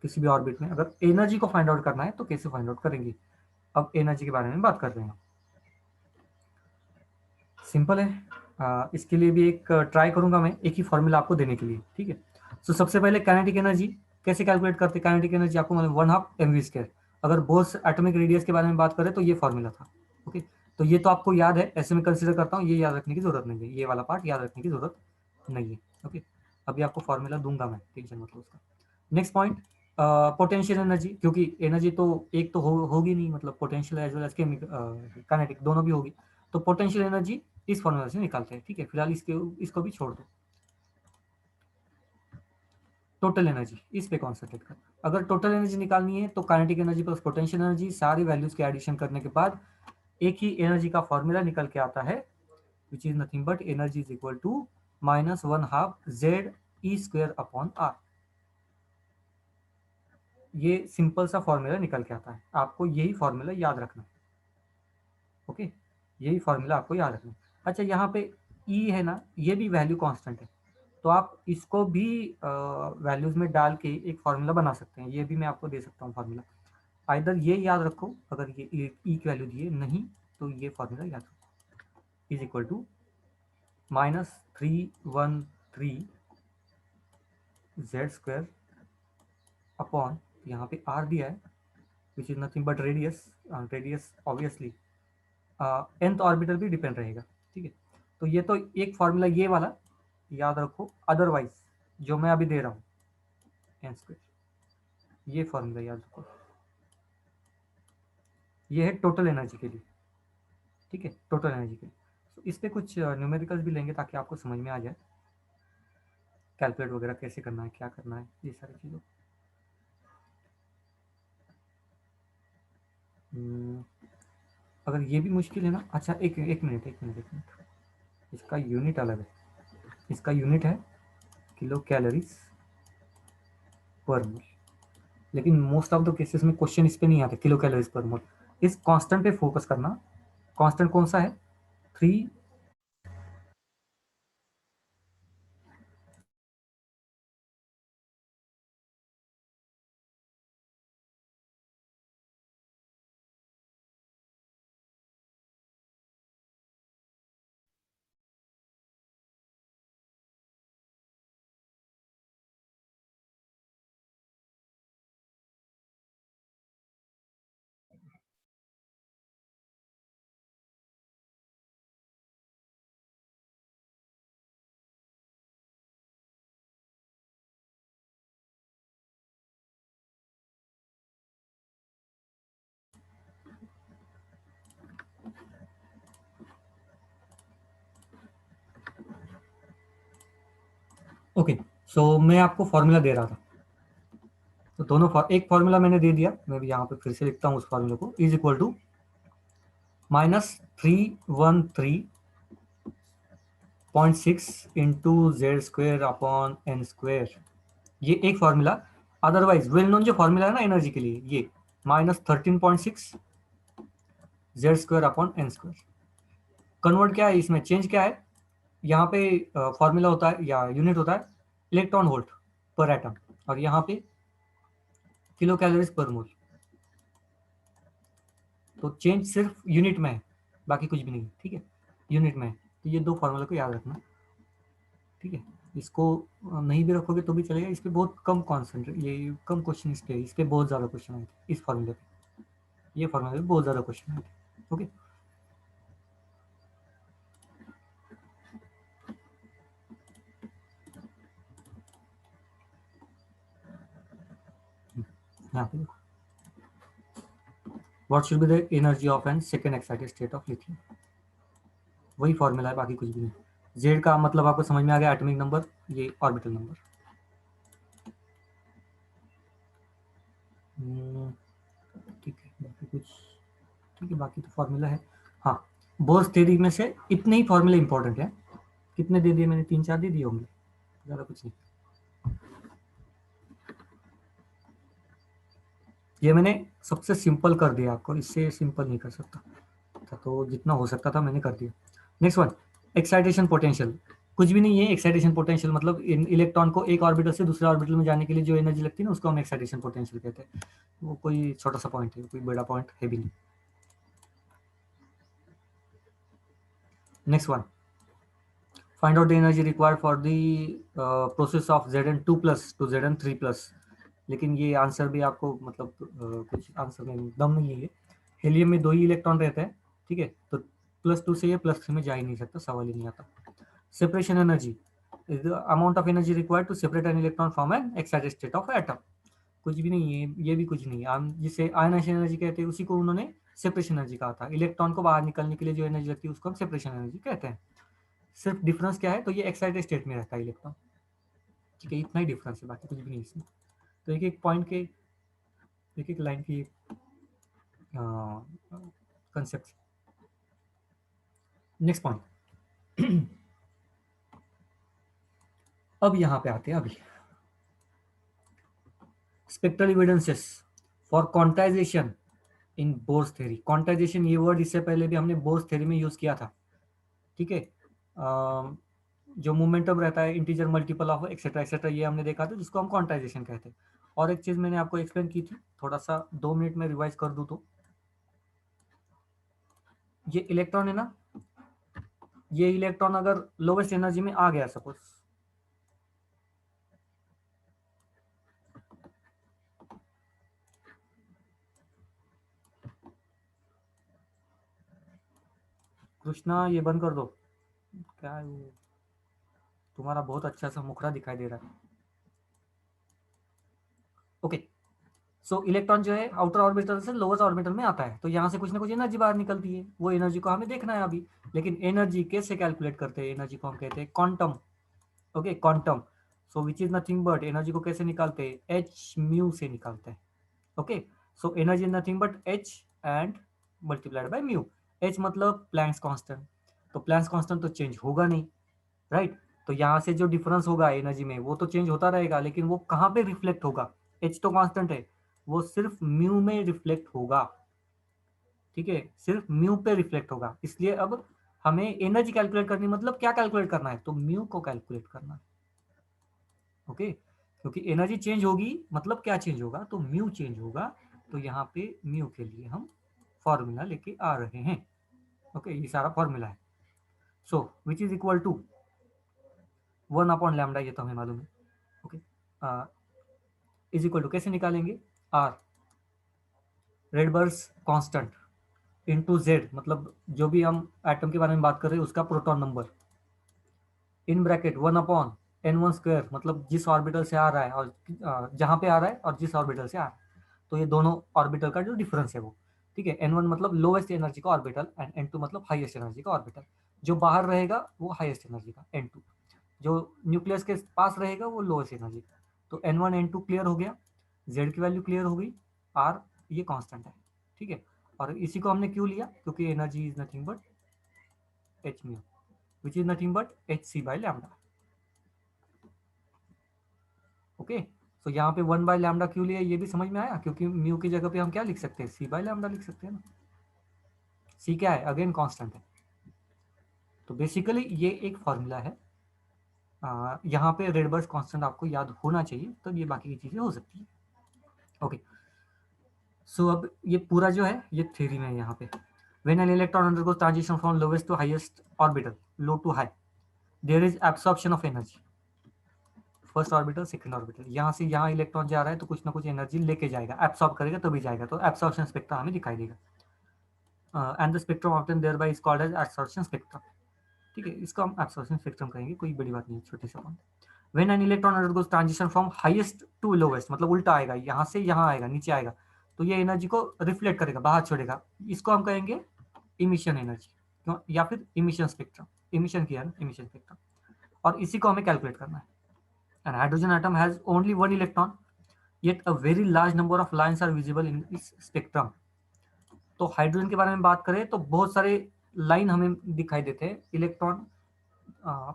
किसी भी ऑर्बिट में अगर एनर्जी को फाइंड आउट करना है तो कैसे फाइंड आउट करेंगे, अब एनर्जी के बारे में बात कर रहे हैं। सिंपल है, इसके लिए भी एक ट्राई करूंगा मैं एक ही फॉर्मूला आपको देने के लिए, ठीक है। सो सबसे पहले काइनेटिक एनर्जी कैसे कैलकुलेट करते हैं, काइनेटिक एनर्जी आपको मतलब 1/2 mv²। अगर बोर्स एटॉमिक रेडियस के बारे में बात करें तो ये फॉर्मूला था, ओके। तो ये तो आपको याद है, ऐसे में कंसिडर करता हूँ, ये याद रखने की जरूरत नहीं है, ये वाला पार्ट याद रखने की जरूरत नहीं है, ओके। अभी आपको फॉर्मूला दूंगा मैं, टेंशन मतलब उसका। नेक्स्ट पॉइंट, पोटेंशियल एनर्जी, क्योंकि एनर्जी तो एक तो होगी नहीं, मतलब potential as well as kinetic दोनों भी होगी, तो पोटेंशियल एनर्जी इस फॉर्मूला से निकालते हैं, ठीक है। फिलहाल इसको भी छोड़ दो। टोटल एनर्जी इस पे कॉन्सेंट्रेट कर, अगर टोटल एनर्जी निकालनी है तो kinetic energy plus potential energy सारी वैल्यूज के एडिशन करने के बाद एक ही एनर्जी का फॉर्मूला निकल के आता है, which is nothing but energy is equal to -1/2 ZE² upon R। ये सिंपल सा फॉर्मूला निकल के आता है, आपको यही फॉर्मूला याद रखना है, ओके। यही फॉर्मूला आपको याद रखना है। अच्छा, यहाँ पे ई है ना, ये भी वैल्यू कांस्टेंट है, तो आप इसको भी वैल्यूज में डाल के एक फार्मूला बना सकते हैं, ये भी मैं आपको दे सकता हूँ फार्मूला। आइदर ये याद रखो, अगर ये ई की वैल्यू दिए, नहीं तो ये फार्मूला याद रखो, is equal to -313 Z² upon, यहाँ पे R दिया है, which is nothing but radius, radius obviously nth orbital भी डिपेंड रहेगा, ठीक है। तो ये तो एक फार्मूला ये वाला याद रखो, अदरवाइज जो मैं अभी दे रहा हूँ n², ये फार्मूला याद रखो, ये है टोटल एनर्जी के लिए, ठीक है, टोटल एनर्जी के लिए। तो इस पे कुछ न्यूमेरिकल्स भी लेंगे ताकि आपको समझ में आ जाए कैलकुलेट वगैरह कैसे करना है, क्या करना है, ये सारी चीज़ों। अगर ये भी मुश्किल है ना, अच्छा एक एक मिनट एक मिनट एक मिनट, इसका यूनिट अलग है, इसका यूनिट है किलो कैलोरीज पर मोल, लेकिन मोस्ट ऑफ द केसेस में क्वेश्चन इस पे नहीं आते किलो कैलोरीज पर मोल। इस कांस्टेंट पे फोकस करना, कांस्टेंट कौन सा है, 3। ओके, सो मैं आपको फॉर्मूला दे रहा था, तो दोनों एक फॉर्मूला मैंने दे दिया, मैं भी यहाँ पे फिर से लिखता हूँ उस फॉर्मूले को, is equal to -313.6 into Z² upon n², ये एक फॉर्मूला। अदरवाइज वेल नोन जो फॉर्मूला है ना एनर्जी के लिए, ये -13.6 Z square upon N square. Convert क्या है इसमें, चेंज क्या है, यहाँ पे फॉर्मूला होता है या यूनिट होता है इलेक्ट्रॉन वोल्ट पर एटम, और यहाँ पे किलो कैलोरीज पर मोल। तो चेंज सिर्फ यूनिट में है, बाकी कुछ भी नहीं, ठीक है, यूनिट में है। तो ये दो फॉर्मूला को याद रखना, ठीक है। इसको नहीं भी रखोगे तो भी चलेगा, इस पर बहुत कम कॉन्सेंट्रेट, ये कम क्वेश्चन इस पे बहुत ज़्यादा क्वेश्चन आए थे इस फॉर्मूले पे, ये फॉर्मूले पे बहुत ज़्यादा क्वेश्चन आए थे। ओके, यहाँ पे देखो, what should be the energy of an second excited state of lithium, वही फॉर्मूला है, बाकी कुछ भी नहीं। जेड का मतलब आपको समझ में आ गया, एटॉमिक नंबर, ये ऑर्बिटल नंबर। ठीक है, बाकी कुछ, ठीक है, बाकी तो फॉर्मूला है। हाँ, बोर्स थ्योरी में से इतने ही फॉर्मूले इंपॉर्टेंट है। कितने दे दिए मैंने, 3-4 दे दिए होंगे, ज़्यादा कुछ नहीं। ये मैंने सबसे सिंपल कर दिया आपको, इससे सिंपल नहीं कर सकता था, तो जितना हो सकता था मैंने कर दिया। Next one, excitation potential. कुछ भी नहीं है एक्साइटेशन पोटेंशियल, मतलब इलेक्ट्रॉन को एक ऑर्बिटल से दूसरे ऑर्बिटल में जाने के लिए जो एनर्जी लगती है ना, उसको हम एक्साइटेशन पोटेंशियल कहते हैं। वो कोई छोटा सा पॉइंट है, कोई बड़ा पॉइंट है भी नहीं। Next one, find out the energy required for the process of Zn2+ to Zn3+। लेकिन ये आंसर भी आपको मतलब कुछ आंसर में दम नहीं है। हेलियम में 2 ही इलेक्ट्रॉन रहते हैं, ठीक है, तो +2 से ये +3 में जा ही नहीं सकता, सवाल ही नहीं आता। Separation energy is the amount of energy required to separate an electron from an excited state of atom. कुछ भी नहीं है, ये भी कुछ नहीं है। हम जिसे आयनाइजेशन एनर्जी कहते हैं उसी को उन्होंने सेपरेशन एनर्जी कहा था। इलेक्ट्रॉन को बाहर निकलने के लिए जो एनर्जी लगती है उसको हम सेपरेशन एनर्जी कहते हैं। सिर्फ डिफरेंस क्या है, तो ये एक्साइटेड स्टेट में रहता है इलेक्ट्रॉन, ठीक है, इतना ही डिफरेंस है, बाकी कुछ भी नहीं इसमें। तो एक एक पॉइंट के, एक एक लाइन की कंसेप्ट। Next point. अब यहाँ पे आते हैं, अभी spectral evidences for quantization in bourse theory. Quantization ये वर्ड इससे पहले भी हमने बोर्स थ्योरी में यूज किया था, ठीक है। जो मोमेंटम रहता है integer multiple of etcetera etcetera, ये हमने देखा था, जिसको हम क्वांटाइजेशन कहते हैं। और एक चीज मैंने आपको एक्सप्लेन की थी, थोड़ा सा 2 मिनट में रिवाइज कर दूं तो, ये इलेक्ट्रॉन है ना, ये इलेक्ट्रॉन अगर लोवेस्ट एनर्जी में आ गया सपोज, कृष्णा ये बंद कर दो, क्या है वो? तुम्हारा बहुत अच्छा सा मुखड़ा दिखाई दे रहा है। ओके, सो इलेक्ट्रॉन जो है आउटर ऑर्बिटल से लोअर ऑर्बिटल में आता है, तो यहाँ से कुछ ना कुछ एनर्जी बाहर निकलती है, वो एनर्जी को हमें देखना है अभी। लेकिन एनर्जी कैसे कैलकुलेट करते हैं, एनर्जी को हम कहते हैं quantum. Okay, quantum, so which is nothing but, energy को कैसे निकालते हैं, एच म्यू से निकालते हैं। Okay, so energy is nothing but H and multiplied by mu. H मतलब प्लैंक्स कांस्टेंट, तो प्लैंक्स कांस्टेंट तो चेंज होगा नहीं, राइट। तो यहाँ से जो डिफरेंस होगा एनर्जी में वो तो चेंज होता रहेगा, लेकिन वो कहाँ पे रिफ्लेक्ट होगा, एच तो कांस्टेंट है, वो सिर्फ म्यू में रिफ्लेक्ट होगा, ठीक है, सिर्फ म्यू पे रिफ्लेक्ट होगा। इसलिए अब हमें एनर्जी कैलकुलेट करनी, मतलब क्या कैलकुलेट करना है, तो म्यू को कैलकुलेट करना है। ओके, क्योंकि एनर्जी चेंज होगी मतलब क्या चेंज होगा, तो म्यू चेंज होगा। तो यहाँ पे म्यू के लिए हम फॉर्मूला लेके आ रहे हैं। ओके, ये सारा फॉर्मूला है। सो विच इज इक्वल टू 1/λ, ये तो हमें मालूम है। ओके, इज इक्वल टू कैसे निकालेंगे, R Rydberg's constant into Z, मतलब जो भी हम एटम के बारे में बात कर रहे हैं उसका proton number, in bracket 1/n1², मतलब जिस ऑर्बिटल से आ रहा है और जहाँ पे आ रहा है और जिस ऑर्बिटल से आ रहा है, तो ये दोनों ऑर्बिटल का जो डिफरेंस है वो, ठीक है। n1 मतलब लोवेस्ट एनर्जी का ऑर्बिटल एंड n2 मतलब हाईएस्ट एनर्जी का ऑर्बिटल। जो बाहर रहेगा वो हाईएस्ट एनर्जी का n2, जो न्यूक्लियस के पास रहेगा वो लोएस्ट एनर्जी का। तो n1 n2 क्लियर हो गया, z की वैल्यू क्लियर हो गई, r ये कांस्टेंट है, ठीक है। और इसी को हमने क्यों लिया, क्योंकि energy is nothing but h mu which is nothing but hc/λ। Okay, तो यहाँ पे 1/λ क्यों लिया, ये भी समझ में आया, क्योंकि म्यू की जगह पे हम क्या लिख सकते हैं, c/λ लिख सकते हैं ना। सी क्या है, अगेन कांस्टेंट है। तो बेसिकली ये एक फॉर्मूला है। यहाँ पे रेडबर्ग कांस्टेंट आपको याद होना चाहिए, तब ये बाकी की चीजें हो सकती है। ओके, सो अब ये पूरा जो है ये थ्योरी में है यहाँ पे। When an electron undergoes transition from lowest to highest orbital, low to high, there is absorption of energy. First orbital, second orbital, यहाँ से यहाँ इलेक्ट्रॉन जा रहा है तो कुछ ना कुछ एनर्जी लेके जाएगा, एब्सॉर्ब करेगा तभी जाएगा, तो एब्सॉर्प्शन स्पेक्ट्रम हमें दिखाई देगा। And the spectrum obtain thereby is called as absorption spectrum. ठीक है, इसको हम एब्सॉर्प्शन स्पेक्ट्रम कहेंगे, कोई बड़ी बात नहीं, छोटे से point. When an electron undergoes transition from highest to lowest, मतलब उल्टा आएगा, यहाँ से यहाँ आएगा, नीचे आएगा, तो ये एनर्जी को रिफ्लेक्ट करेगा, बाहर छोड़ेगा, इसको हम कहेंगे इमिशन एनर्जी, क्यों, या फिर इमिशन स्पेक्ट्रम। इमिशन किया ना, इमिशन स्पेक्ट्रम, और इसी को हमें कैलकुलेट करना है। An hydrogen atom has only one electron, yet a very large number of lines are visible in its spectrum। तो हाइड्रोजन के बारे में बात करें तो बहुत सारे लाइन हमें दिखाई देते हैं, इलेक्ट्रॉन,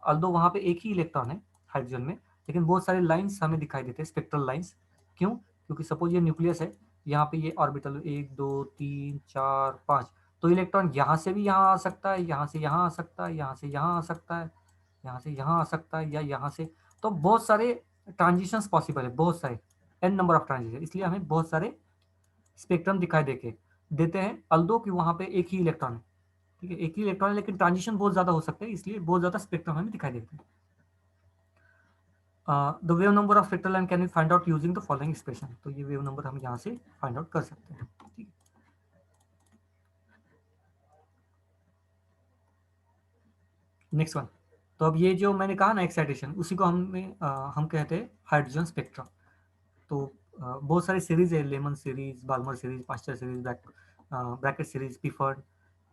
अल्दो वहां पे एक ही इलेक्ट्रॉन है हाइड्रोजन में, लेकिन बहुत सारे लाइंस हमें दिखाई देते हैं, स्पेक्ट्रल लाइंस। क्यों? क्योंकि सपोज ये न्यूक्लियस है, यहाँ पे ये ऑर्बिटल 1 2 3 4 5, तो इलेक्ट्रॉन यहाँ से भी यहाँ आ सकता है, यहाँ से यहाँ आ सकता है, यहाँ से यहाँ आ सकता है, यहाँ से यहाँ आ सकता है, या यहाँ से, तो बहुत सारे ट्रांजिशंस पॉसिबल है, बहुत सारे, एन नंबर ऑफ ट्रांजिशन, इसलिए हमें बहुत सारे स्पेक्ट्रम दिखाई देते हैं, अल्दो कि वहाँ पे एक ही इलेक्ट्रॉन है। ठीक है, एक ही इलेक्ट्रॉन है, लेकिन ट्रांजिशन बहुत ज्यादा हो सकते हैं, इसलिए बहुत ज्यादा स्पेक्ट्रम हमें दिखाई देते हैं। The wave number of spectral line can be find out using the following expression. तो ये वेव नंबर हम यहाँ से फाइंड आउट कर सकते हैं। ठीक है, नेक्स्ट वन। तो अब ये जो मैंने कहा ना एक्साइटेशन, उसी को हम कहते हैं हाइड्रोजन स्पेक्ट्रम। तो बहुत सारी सीरीज है, Lyman series, Balmer series, Paschen series, Brackett series, Pfund,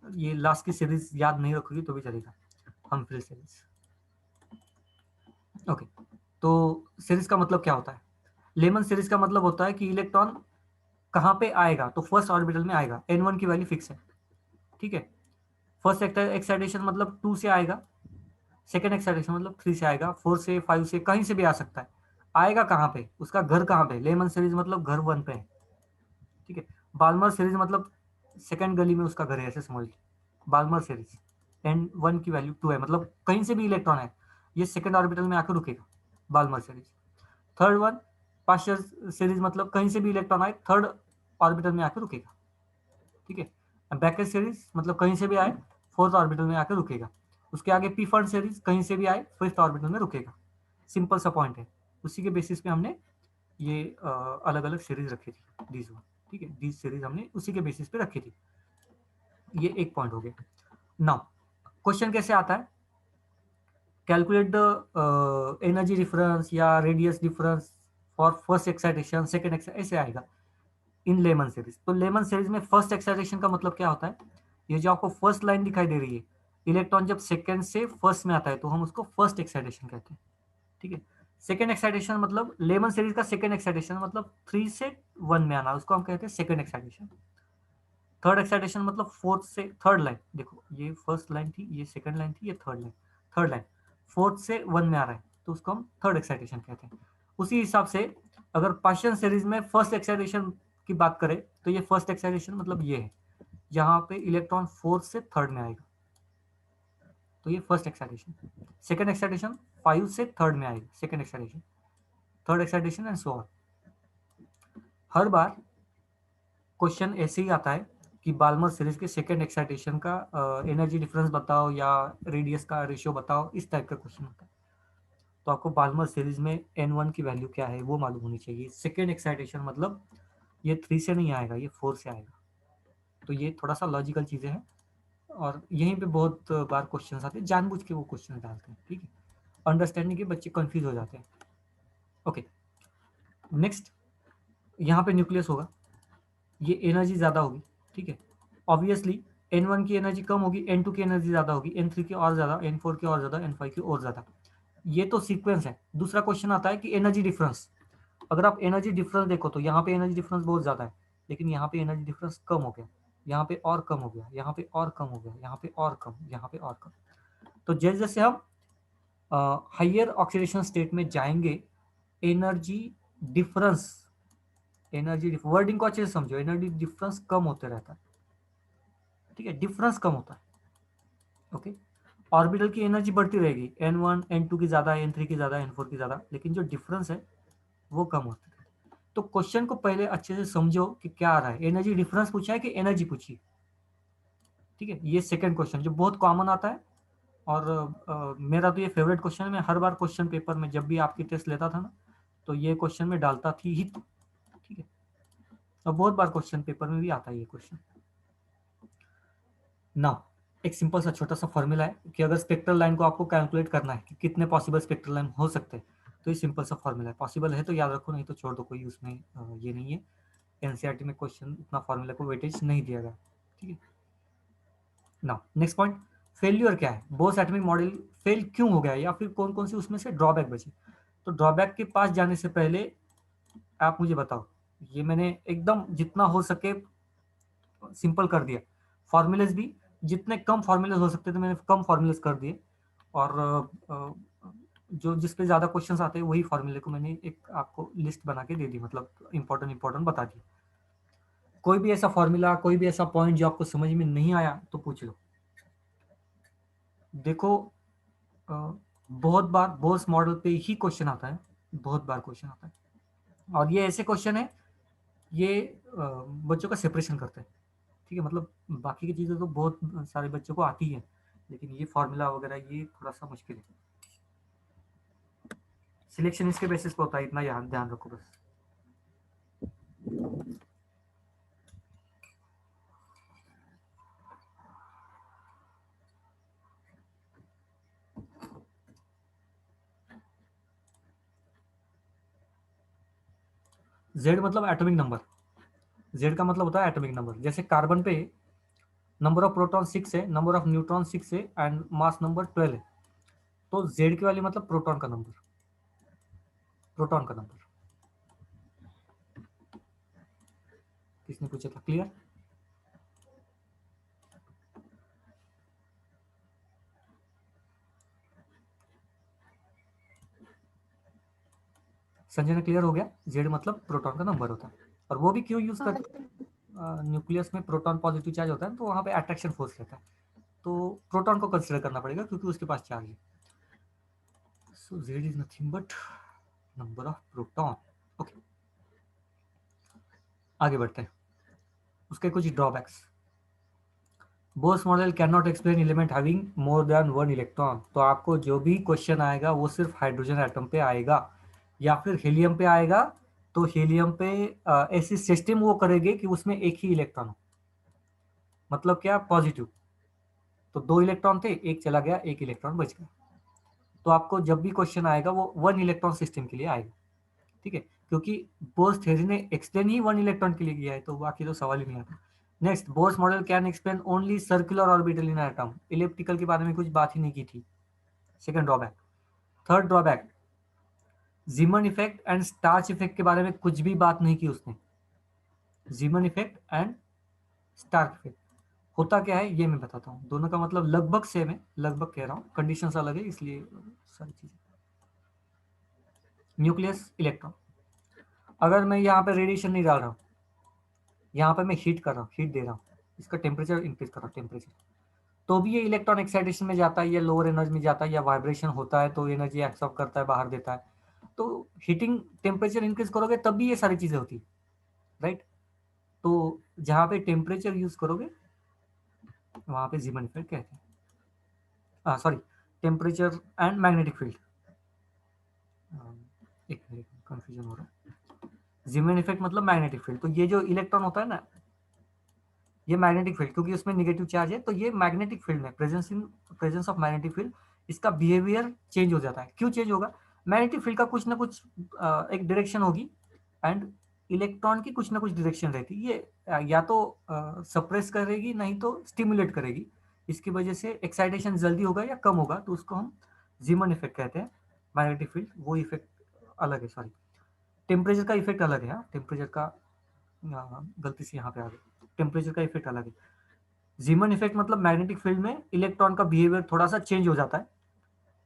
ये लास्ट की सीरीज याद नहीं रखोगी तो भी चलेगा, हम्फ्री सीरीज। ओके, तो सीरीज का मतलब क्या होता है? लेमन सीरीज का मतलब होता है कि इलेक्ट्रॉन कहाँ पे आएगा, तो फर्स्ट ऑर्बिटल में आएगा, n1 की वैल्यू फिक्स है। ठीक है, फर्स्ट एक्साइटेशन मतलब 2 से आएगा, सेकेंड एक्साइटेशन मतलब 3 से आएगा, 4 से, 5 से, कहीं से भी आ सकता है। आएगा कहाँ पे, उसका घर कहाँ पे, लेमन सीरीज मतलब घर 1 पे है। ठीक है, बाल्मर सीरीज मतलब सेकंड गली में उसका घर है, ऐसे समझ लीजिए। बाल्मर सीरीज n1 की वैल्यू 2 है, मतलब कहीं से भी इलेक्ट्रॉन है, ये सेकंड ऑर्बिटल में आकर रुकेगा, Balmer series. Third one, Paschen series मतलब कहीं से भी इलेक्ट्रॉन आए, थर्ड ऑर्बिटल में आकर रुकेगा। ठीक है, ब्रैकेट सीरीज मतलब कहीं से भी आए, फोर्थ ऑर्बिटल में आकर रुकेगा। उसके आगे पी फंड सीरीज कहीं से भी आए, फिफ्थ ऑर्बिटल में रुकेगा। सिंपल सा पॉइंट है, उसी के बेसिस पे हमने ये अलग अलग सीरीज रखी थी, दीज वन। ठीक है, दीज सीरीज हमने उसी के बेसिस पे रखी थी। ये एक पॉइंट हो गया। नाउ क्वेश्चन कैसे आता है, कैलकुलेट द एनर्जी डिफरेंस या radius difference for first excitation, second excitation, ऐसे आएगा इन लेमन सीरीज। तो लेमन सीरीज में फर्स्ट एक्साइटेशन का मतलब क्या होता है, ये जो आपको फर्स्ट लाइन दिखाई दे रही है, इलेक्ट्रॉन जब सेकेंड से फर्स्ट में आता है तो हम उसको फर्स्ट एक्साइटेशन कहते हैं। ठीक है, सेकेंड एक्साइटेशन मतलब लेमन सीरीज का सेकेंड एक्साइटेशन मतलब 3 से 1 में आना, उसको हम कहते हैं सेकेंड एक्साइटेशन। थर्ड एक्साइटेशन मतलब फोर्थ से, थर्ड लाइन देखो, ये फर्स्ट लाइन थी, ये सेकेंड लाइन थी, ये थर्ड लाइन फोर्थ से 1 में आ रहा है तो उसको हम थर्ड एक्साइटेशन कहते हैं। उसी हिसाब से अगर पास्चर सीरीज में फर्स्ट एक्साइटेशन की बात करें तो ये फर्स्ट एक्साइटेशन मतलब ये है, यहाँ पे इलेक्ट्रॉन फोर्थ से थर्ड में आएगा, तो ये फर्स्ट एक्साइटेशन। सेकेंड एक्साइटेशन 5 से थर्ड में आएगा, second excitation, third excitation and so on. Her bar question ऐसे ही आता है कि बाल्मर सीरीज के सेकेंड एक्साइटेशन का एनर्जी डिफरेंस बताओ या रेडियस का रेशियो बताओ, इस टाइप का क्वेश्चन होता है। तो आपको बाल्मर सीरीज में n1 की वैल्यू क्या है वो मालूम होनी चाहिए। सेकेंड एक्साइटेशन मतलब ये 3 से नहीं आएगा, ये 4 से आएगा। तो ये थोड़ा सा लॉजिकल चीजें हैं, और यहीं पे बहुत बार क्वेश्चन आते हैं, जानबूझ के वो क्वेश्चन डालते हैं। ठीक है, अंडरस्टैंडिंग के बच्चे कंफ्यूज हो जाते हैं। ओके, नेक्स्ट, यहाँ पे न्यूक्लियस होगा, ये एनर्जी ज़्यादा होगी। ठीक है, ऑब्वियसली n1 की एनर्जी कम होगी, n2 की एनर्जी ज़्यादा होगी, n3 की और ज़्यादा, n4 की और ज़्यादा, n5 की और ज़्यादा। ये तो सीक्वेंस है। दूसरा क्वेश्चन आता है कि एनर्जी डिफरेंस। अगर आप एनर्जी डिफरेंस देखो तो यहाँ पे एनर्जी डिफरेंस बहुत ज़्यादा है, लेकिन यहाँ पे एनर्जी डिफरेंस कम हो गया, यहाँ पे और कम हो गया, यहाँ पे और कम हो गया, यहाँ पे और कम, यहाँ पे और कम। तो जैसे जैसे हम हाइयर ऑक्सीडेशन स्टेट में जाएंगे, एनर्जी डिफरेंस, वर्डिंग को अच्छे से समझो, एनर्जी डिफरेंस कम होते रहता है। ठीक है, डिफरेंस कम होता है। ओके, ऑर्बिटल की एनर्जी बढ़ती रहेगी, n1 n2 की ज्यादा, n3 की ज्यादा, n4 की ज्यादा, लेकिन जो डिफरेंस है वो कम होता है। तो क्वेश्चन को पहले अच्छे से समझो कि क्या आ रहा है, एनर्जी डिफरेंस पूछा है कि एनर्जी पूछी। ठीक है, ये सेकंड क्वेश्चन जो बहुत कॉमन आता है, और मेरा तो ये फेवरेट क्वेश्चन है। मैं हर बार क्वेश्चन पेपर में जब भी आपकी टेस्ट लेता था ना, तो ये क्वेश्चन में डालता थी ही। ठीक है, और बहुत बार क्वेश्चन पेपर में भी आता है ये क्वेश्चन। नाउ एक सिंपल सा छोटा सा फॉर्मूला है कि अगर स्पेक्ट्रल लाइन को आपको कैलकुलेट करना है कि कितने पॉसिबल स्पेक्ट्रल लाइन हो सकते हैं, तो ये सिंपल सा फॉर्मूला है। पॉसिबल है तो याद रखो, नहीं तो छोड़ दो, कोई उसमें ये नहीं है। एनसीईआरटी में क्वेश्चन उतना फॉर्मूला को वेटेज नहीं दिया गया। ठीक है, नाउ नेक्स्ट पॉइंट, फेल्यूर क्या है, बोस एटॉमिक मॉडल फेल क्यों हो गया, या फिर कौन कौन से उसमें से ड्रॉबैक बचे। तो ड्रॉबैक के पास जाने से पहले आप मुझे बताओ, ये मैंने एकदम जितना हो सके सिंपल कर दिया। फॉर्मूलेस भी जितने कम फॉर्मूलेस हो सकते थे मैंने कम फॉर्मूलेस कर दिए, और जो जिस पे ज्यादा क्वेश्चंस आते हैं वही फॉर्मूले को मैंने एक आपको लिस्ट बना के दे दी, मतलब इंपॉर्टेंट इंपॉर्टेंट बता दी। कोई भी ऐसा फॉर्मूला, कोई भी ऐसा पॉइंट जो आपको समझ में नहीं आया तो पूछ लो। देखो, बहुत बार बोस मॉडल पे ही क्वेश्चन आता है, बहुत बार क्वेश्चन आता है, और ये ऐसे क्वेश्चन है, ये बच्चों का सेपरेशन करते हैं। ठीक है, मतलब बाकी की चीज़ें तो बहुत सारे बच्चों को आती है, लेकिन ये फॉर्मूला वगैरह ये थोड़ा सा मुश्किल है। सिलेक्शन इसके बेसिस पे होता है, इतना याद ध्यान रखो बस। जेड मतलब एटॉमिक नंबर, जेड का मतलब होता है एटॉमिक नंबर। जैसे कार्बन पे नंबर ऑफ प्रोटॉन 6 है, नंबर ऑफ न्यूट्रॉन 6 है, एंड मास नंबर 12 है, तो जेड की वाली मतलब प्रोटॉन का नंबर, प्रोटॉन का नंबर। किसने पूछा था, क्लियर। संजय ने क्लियर हो गया, जेड मतलब प्रोटॉन का नंबर होता है। और वो भी क्यों यूज करते हैं, न्यूक्लियस में प्रोटॉन पॉजिटिव चार्ज होता है तो वहां पे अट्रैक्शन फोर्स रहता है, तो प्रोटॉन को कंसिडर करना पड़ेगा क्योंकि उसके पास चार्ज है। So Z is nothing but number of proton. Okay, आगे बढ़ते हैं। उसके कुछ drawbacks, Bohr's model can not explain element having more than one electron. तो आपको जो भी क्वेश्चन आएगा वो सिर्फ हाइड्रोजन एटम पे आएगा या फिर हीलियम पे आएगा। तो हीलियम पे ऐसी सिस्टम वो करेंगे कि उसमें एक ही इलेक्ट्रॉन हो, मतलब क्या, पॉजिटिव। तो 2 इलेक्ट्रॉन थे, एक चला गया, एक इलेक्ट्रॉन बच गया। तो आपको जब भी क्वेश्चन आएगा वो वन इलेक्ट्रॉन सिस्टम के लिए आएगा। ठीक है, क्योंकि बोस थ्योरी ने एक्सप्लेन ही वन इलेक्ट्रॉन के लिए किया है, तो बाकी तो सवाल ही नहीं आता। Next, Bose model can explain only circular orbital in atom, elliptical के बारे में कुछ बात ही नहीं की थी, second drawback. Third drawback, जीमन effect and starch effect के बारे में कुछ भी बात नहीं की उसने। जीमन इफेक्ट एंड स्टार्च इफेक्ट होता क्या है ये मैं बताता हूँ, दोनों का मतलब लगभग सेम है, लगभग कह रहा हूँ, कंडीशंस अलग है इसलिए सारी चीजें। न्यूक्लियस इलेक्ट्रॉन, अगर मैं यहाँ पे रेडिएशन नहीं डाल रहा हूँ, यहाँ पे मैं हीट कर रहा हूँ, हीट दे रहा हूँ, इसका टेम्परेचर इंक्रीज कर रहा हूँ, टेम्परेचर, तो भी ये इलेक्ट्रॉन एक्साइटेशन में जाता है या लोअर एनर्जी में जाता है या वाइब्रेशन होता है तो एनर्जी एक्सॉर्ब करता है, बाहर देता है। तो हीटिंग टेम्परेचर इंक्रीज करोगे तब भी ये सारी चीजें होती है, राइट। तो जहाँ पे टेम्परेचर यूज करोगे वहां पे जीमन इफेक्ट कहते हैं, sorry, temperature and magnetic field, एक मिनट कंफ्यूजन हो रहा है। जीमन इफेक्ट मतलब मैग्नेटिक फील्ड, तो ये जो इलेक्ट्रॉन होता है ना, ये मैग्नेटिक फील्ड, क्योंकि उसमें निगेटिव चार्ज है तो ये मैग्नेटिक फील्ड में प्रेजेंस ऑफ मैग्नेटिक फील्ड, इसका बिहेवियर चेंज हो जाता है। क्यों चेंज होगा, मैग्नेटिक फील्ड का कुछ ना कुछ एक डायरेक्शन होगी, एंड इलेक्ट्रॉन की कुछ ना कुछ डायरेक्शन रहती है। ये या तो सप्रेस करेगी नहीं तो स्टिमुलेट करेगी, इसकी वजह से एक्साइटेशन जल्दी होगा या कम होगा, तो उसको हम जीमन इफेक्ट कहते हैं। मैग्नेटिक फील्ड वो इफेक्ट अलग है, सॉरी, टेम्परेचर का इफेक्ट अलग है, टेम्परेचर का गलती से यहाँ पे आ गया, टेम्परेचर का इफेक्ट अलग है। जीमन इफेक्ट मतलब मैग्नेटिक फील्ड में इलेक्ट्रॉन का बिहेवियर थोड़ा सा चेंज हो जाता है,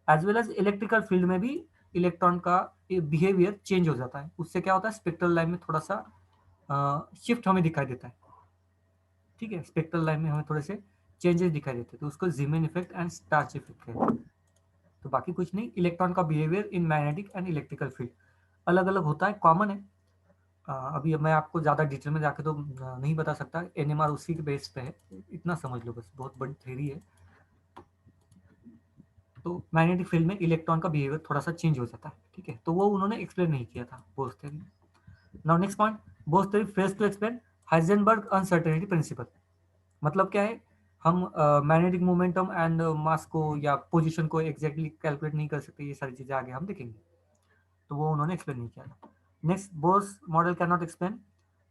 as well as electrical field में भी इलेक्ट्रॉन का बिहेवियर चेंज हो जाता है। उससे क्या होता है, स्पेक्ट्रल लाइन में थोड़ा सा शिफ्ट हमें दिखाई देता है। ठीक है, स्पेक्ट्रल लाइन में हमें थोड़े से चेंजेस दिखाई देते हैं, तो उसको जीमेन इफेक्ट एंड स्टार्च इफेक्ट कहते हैं। तो बाकी कुछ नहीं, इलेक्ट्रॉन का behaviour in magnetic and electrical field अलग अलग होता है, कॉमन है। अभी मैं आपको ज़्यादा डिटेल में जाके तो नहीं बता सकता, एनएमआर उसी के बेस पे है, इतना समझ लो बस, बहुत बड़ी थ्योरी है। तो मैग्नेटिक फील्ड में इलेक्ट्रॉन का बिहेवियर थोड़ा सा चेंज हो जाता है, ठीक है, तो वो उन्होंने एक्सप्लेन नहीं किया था Bohr's theory. Now next point, Bohr's theory fails to explain Heisenberg uncertainty principle. मतलब क्या है, हम मैग्नेटिक मोमेंटम एंड मास को या पोजीशन को एग्जैक्टली कैलकुलेट नहीं कर सकते, ये सारी चीजें आगे हम देखेंगे, तो वो उन्होंने एक्सप्लेन नहीं किया था। Next, Bose model can not explain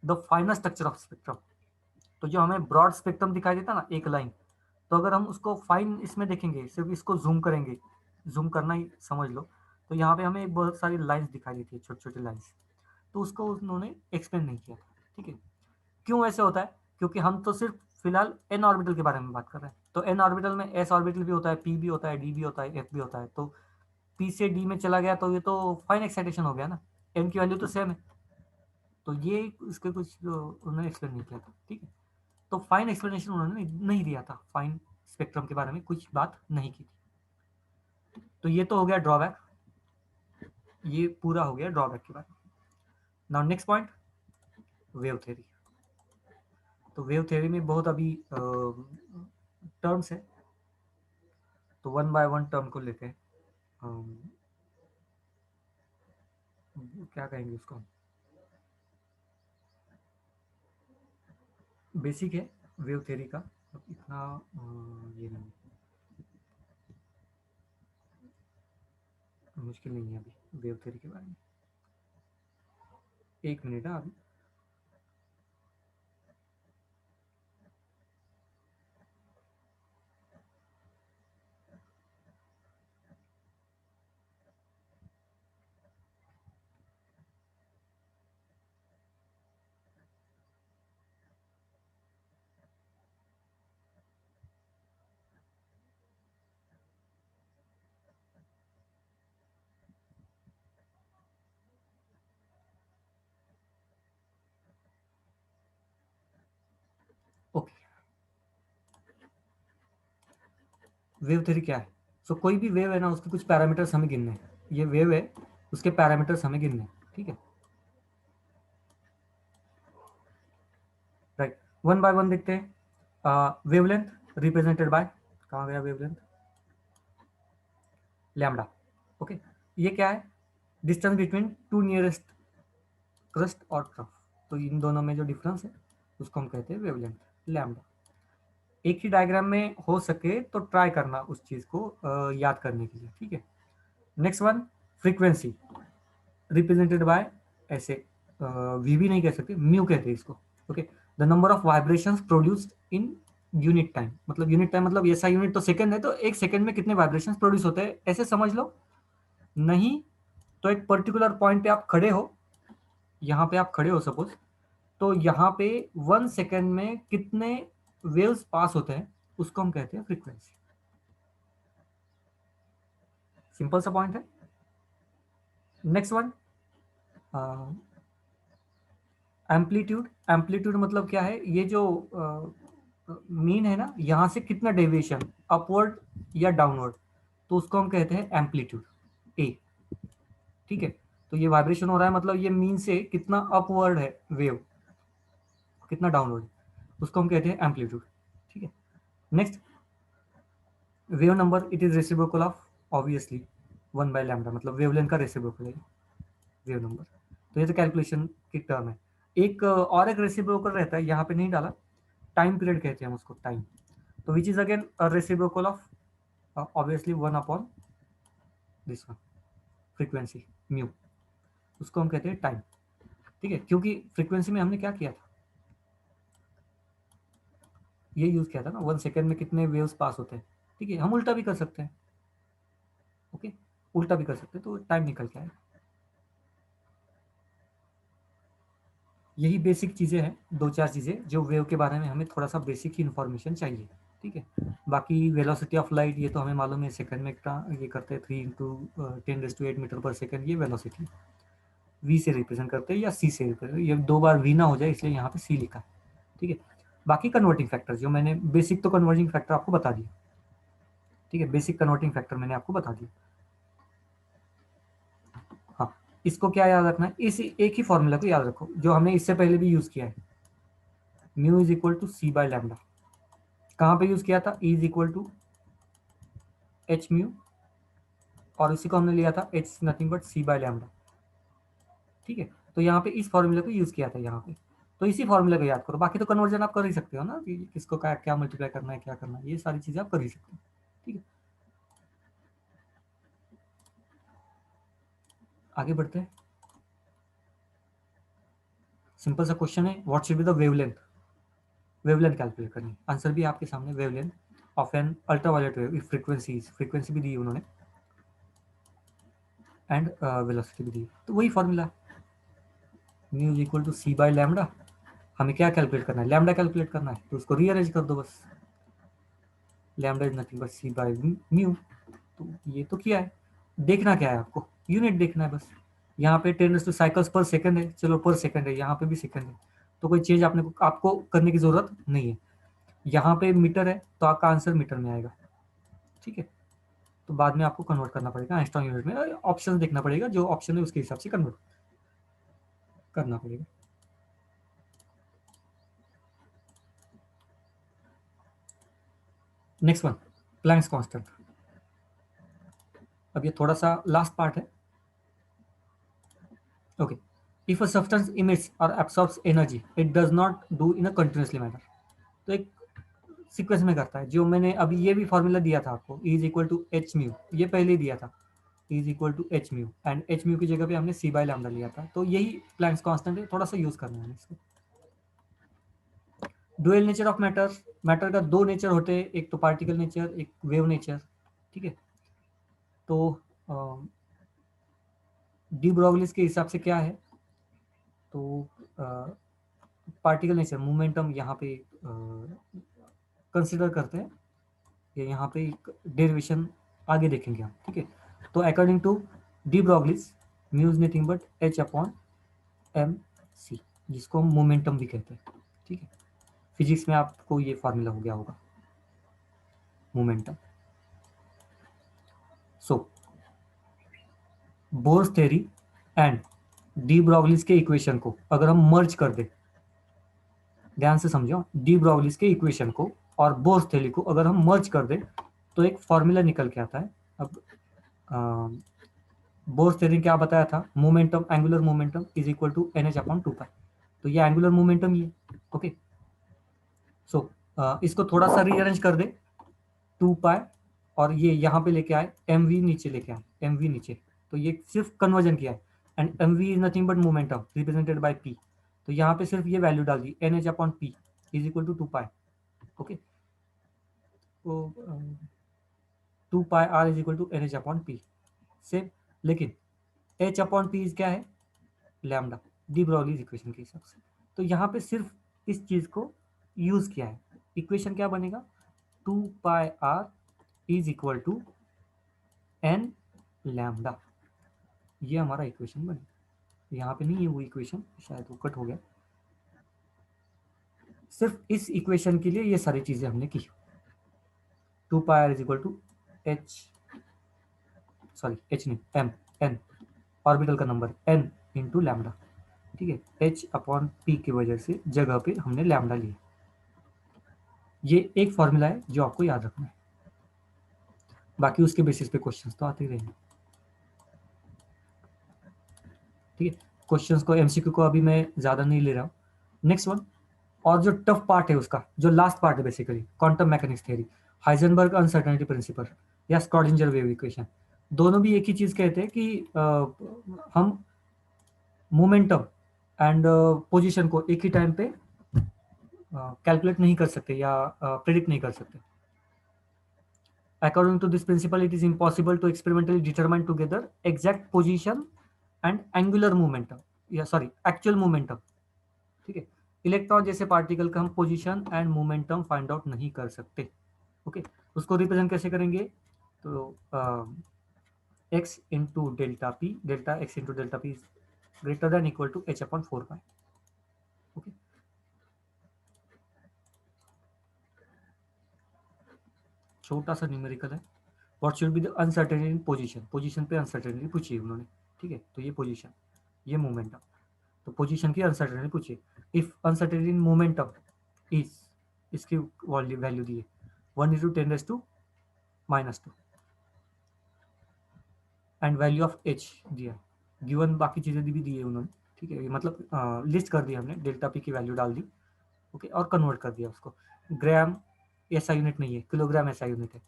the final structure of spectrum. तो जो हमें ब्रॉड स्पेक्ट्रम दिखाई देता ना एक लाइन, तो अगर हम उसको फाइन इसमें देखेंगे, सिर्फ इसको जूम करेंगे, जूम करना ही समझ लो, तो यहाँ पे हमें बहुत सारी लाइंस दिखाई देती है, छोटी छोटी लाइंस, तो उसको उन्होंने एक्सप्लेन नहीं किया था, ठीक है। क्यों ऐसे होता है, क्योंकि हम तो सिर्फ फिलहाल एन ऑर्बिटल के बारे में बात कर रहे हैं, तो एन ऑर्बिटल में एस ऑर्बिटल भी होता है, पी भी होता है, डी भी होता है, एफ भी होता है, तो पी से डी में चला गया तो ये तो फाइन एक्साइटेशन हो गया ना, एन की वैल्यू तो सेम है, तो ये इसके कुछ उन्होंने एक्सप्लेन नहीं किया था, ठीक है। तो फाइन एक्सप्लेनेशन उन्होंने नहीं दिया था, फाइन स्पेक्ट्रम के बारे में कुछ बात नहीं की थी। तो ये तो हो गया ड्रॉबैक, ये पूरा हो गया ड्रॉबैक के बारे में। Now next point, wave theory. तो वेव थ्योरी में बहुत अभी टर्म्स है, तो वन बाय वन टर्म को लेते हैं। क्या कहेंगे उसको, बेसिक है वेव थ्योरी का, इतना ये नहीं मुश्किल नहीं है अभी वेव थ्योरी के बारे में। एक मिनट है अभी। ओके, वेव थ्योरी क्या है। सो कोई भी वेव है ना, उसके कुछ पैरामीटर्स हमें गिनने हैं, ये वेव है, उसके पैरामीटर्स हमें गिनने हैं, ठीक है, राइट। वन बाय वन देखते हैं। वेवलेंथ रिप्रेजेंटेड बाय, कहाँ गया वेवलेंथ, लैम्डा, ओके। ये क्या है, distance between two nearest crust और ट्रफ, तो इन दोनों में जो डिफरेंस है उसको हम कहते हैं वेवलेंथ, लैम्डा। एक ही डायग्राम में हो सके तो ट्राई करना उस चीज को याद करने के लिए, ठीक है। Next one, frequency represented by, ऐसे वी भी नहीं कह सकते, म्यू कहते हैं इसको, okay. The number of vibrations produced in unit time, मतलब यूनिट टाइम मतलब ऐसा यूनिट तो सेकंड है, तो एक सेकंड में कितने वाइब्रेशंस प्रोड्यूस होते हैं ऐसे समझ लो। नहीं तो एक पर्टिकुलर पॉइंट पे आप खड़े हो, यहाँ पे आप खड़े हो सपोज, तो यहाँ पे 1 सेकेंड में कितने वेव्स पास होते हैं उसको हम कहते हैं फ्रीक्वेंसी। सिंपल सा पॉइंट है। Next one, amplitude. एम्पलीट्यूड मतलब क्या है, ये जो मीन है ना, यहाँ से कितना डेविएशन, अपवर्ड या डाउनवर्ड, तो उसको हम कहते हैं एम्पलीट्यूड, ए, ठीक है। तो ये वाइब्रेशन हो रहा है, मतलब ये मीन से कितना अपवर्ड है वेव, कितना डाउनवर्ड, उसको हम कहते हैं एम्पलीट्यूड, ठीक है। Next, wave number, it is reciprocal of obviously 1/λ, मतलब वेवलेंथ का रेसिप्रोकल है वेव नंबर। तो ये तो कैलकुलेशन की टर्म है। एक और एक रेसिप्रोकल रहता है, यहाँ पे नहीं डाला, टाइम पीरियड कहते हैं हम उसको, टाइम, तो which is again reciprocal of obviously 1 upon this one, frequency mu, उसको हम कहते हैं टाइम, ठीक है। क्योंकि फ्रीक्वेंसी में हमने क्या किया था, ये यूज किया था ना, 1 सेकेंड में कितने वेव्स पास होते हैं, ठीक है। हम उल्टा भी कर सकते हैं, ओके, उल्टा भी कर सकते हैं, तो टाइम निकल के आएगा। यही बेसिक चीज़ें हैं, दो चार चीज़ें जो वेव के बारे में हमें थोड़ा सा बेसिक ही इन्फॉर्मेशन चाहिए, ठीक है। बाकी वेलोसिटी ऑफ लाइट ये तो हमें मालूम है, सेकंड में ये करते हैं 3 × 10⁻⁻⁷ ये वेलोसिटी वी से रिप्रेजेंट करते हैं या सी से रिप्रेजेंट, ये 2 बार वी ना हो जाए इसलिए यहाँ पे सी लिखा है, ठीक है। बाकी कन्वर्टिंग फैक्टर जो मैंने बेसिक तो कन्वर्टिंग फैक्टर आपको बता दिया, ठीक है, बेसिक कन्वर्टिंग फैक्टर मैंने आपको बता दिया। हाँ, इसको क्या याद रखना है, इस एक ही फॉर्मूला को याद रखो जो हमने इससे पहले भी यूज किया है, mu is equal to C by lambda. कहाँ पे यूज किया था, E is equal to H mu, और इसी को हमने लिया था H nothing but C by lambda, ठीक है। तो यहाँ पे इस फॉर्मूले को यूज किया था यहाँ पे, तो इसी फॉर्मूले को याद करो। बाकी तो कन्वर्जन आप कर ही सकते हो ना, कि किसको क्या क्या मल्टीप्लाई करना है, क्या करना है, ये सारी चीजें आप कर ही सकते हो, ठीक है। आगे बढ़ते हैं। सिंपल सा क्वेश्चन है, what should be the wavelength. Wavelength calculate करनी है, आंसर भी आपके सामने, wavelength of an ultraviolet wave if frequency भी दी है उन्होंने, एंड वेलोसिटी भी दी है। तो वही formula, mu is equal to C by lambda. हमें क्या कैलकुलेट करना है, लैम्डा कैलकुलेट करना है, तो उसको रीअरेंज कर दो बस, lambda is nothing but C by mu. तो ये तो किया है, देखना क्या है आपको, यूनिट देखना है बस। यहाँ पे 10 साइकिल्स पर सेकंड है, चलो पर सेकंड है, यहाँ पे भी सेकंड है, तो कोई चेंज आपको करने की जरूरत नहीं है। यहाँ पे मीटर है तो आपका आंसर मीटर में आएगा, ठीक है। तो बाद में आपको कन्वर्ट करना पड़ेगा एंगस्ट्रॉम यूनिट में, ऑप्शन देखना पड़ेगा, जो ऑप्शन है उसके हिसाब से कन्वर्ट करना पड़ेगा। Next one, Planck's constant. अब ये थोड़ा सा लास्ट पार्ट है, okay. If a substance emits और absorbs energy it does not do in a continuously manner. तो एक सीक्वेंस में करता है, जो मैंने अभी ये भी फॉर्मूला दिया था आपको, E is equal to H mu, ये पहले ही दिया था, E is equal to H mu, and H mu की जगह पे हमने सी बाय लैम्डा लिया था, तो यही प्लैंक्स कांस्टेंट है, थोड़ा सा यूज करना है इसको। Dual nature of matter, matter का दो नेचर होते हैं, एक तो पार्टिकल नेचर, एक वेव नेचर, ठीक है। तो डी ब्रोगलिस के हिसाब से क्या है, तो पार्टिकल नेचर मोमेंटम यहाँ पे कंसिडर करते हैं, ये यहाँ पे एक डेरिवेशन आगे देखेंगे हम, ठीक है। तो according to de Broglie's, mu is nothing but h upon m c, जिसको हम मोमेंटम भी कहते हैं, ठीक है। फिजिक्स में आपको ये फार्मूला हो गया होगा, momentum. So Bohr's theory and de Broglie's के इक्वेशन को अगर हम मर्ज कर दे, ध्यान से समझो, डी ब्रोगलिस के इक्वेशन को और बोर्स थ्योरी को अगर हम मर्ज कर दे, तो एक फॉर्मूला निकल के आता है। अब बोर्स थ्योरी क्या बताया था, momentum, angular momentum is equal to n h upon two pi, तो ये एंगुलर मोमेंटम ये, ओके। सो इसको थोड़ा सा रीअरेंज कर दे, टू पाई, और ये यहाँ पे लेके आए एम वी, नीचे लेके आए एम वी नीचे, तो ये सिर्फ कन्वर्जन किया है, and m v is nothing but momentum represented by p, तो यहाँ पे सिर्फ ये वैल्यू डाल दी, n h upon p is equal to two pi, okay. तो two pi are is equal to n h upon p same, लेकिन h upon p is क्या है, लैम्डा, डी ब्रोगली इक्वेशन के हिसाब से। तो यहाँ पे सिर्फ इस चीज को यूज किया है, इक्वेशन क्या बनेगा, two pi are is equal to N lambda, ये हमारा इक्वेशन बने। यहाँ पे नहीं है वो इक्वेशन, शायद वो कट हो गया, सिर्फ इस इक्वेशन के लिए ये सारी चीजें हमने की। Two pi are is equal to H, sorry H नहीं, एम, एन ऑर्बिटल का नंबर एन इंटू लैम्डा, ठीक है। एच अपॉन पी की वजह से जगह पे हमने लैम्डा लिया। ये एक फॉर्मूला है जो आपको याद रखना है, बाकी उसके बेसिस पे क्वेश्चंस तो आते ही रहेंगे, ठीक है। क्वेश्चंस को, एमसीक्यू को अभी मैं ज़्यादा नहीं ले रहा हूँ। नेक्स्ट वन, और जो टफ पार्ट है उसका, जो लास्ट पार्ट है basically, quantum mechanics theory, Heisenberg uncertainty principal या स्क्रॉडिंजर वेव इक्वेशन, दोनों भी एक ही चीज़ कहते हैं कि हम मोमेंटम एंड पोजीशन को एक ही टाइम पे कैलकुलेट नहीं कर सकते या प्रिडिक्ट नहीं कर सकते। According to this principle, it is impossible to experimentally determine together exact position and angular momentum, या सॉरी एक्चुअल मोमेंटम, ठीक है। इलेक्ट्रॉन जैसे पार्टिकल का हम position and momentum find out नहीं कर सकते, ओके। उसको रिप्रेजेंट कैसे करेंगे, तो X into delta P, delta X into delta P greater than equal to H upon four pi, okay. छोटा सा न्यूमेरिकल है। What should be the uncertainty in position, position पे अनसर्टेनिटी पूछी उन्होंने, ठीक है। तो ये पोजीशन, ये मोमेंटम, तो पोजीशन की अनसर्टेनिटी पूछिए। If uncertainty in momentum is, इसकी वैल्यू दी है 1 × 10⁻², एंड वैल्यू ऑफ एच दिया, गिवन बाकी चीज़ें भी दी है उन्होंने, ठीक है। मतलब लिस्ट कर दिया हमने, डेल्टा पी की वैल्यू डाल दी, ओके, और कन्वर्ट कर दिया उसको। ग्राम ऐसा यूनिट नहीं है, किलोग्राम ऐसा यूनिट है,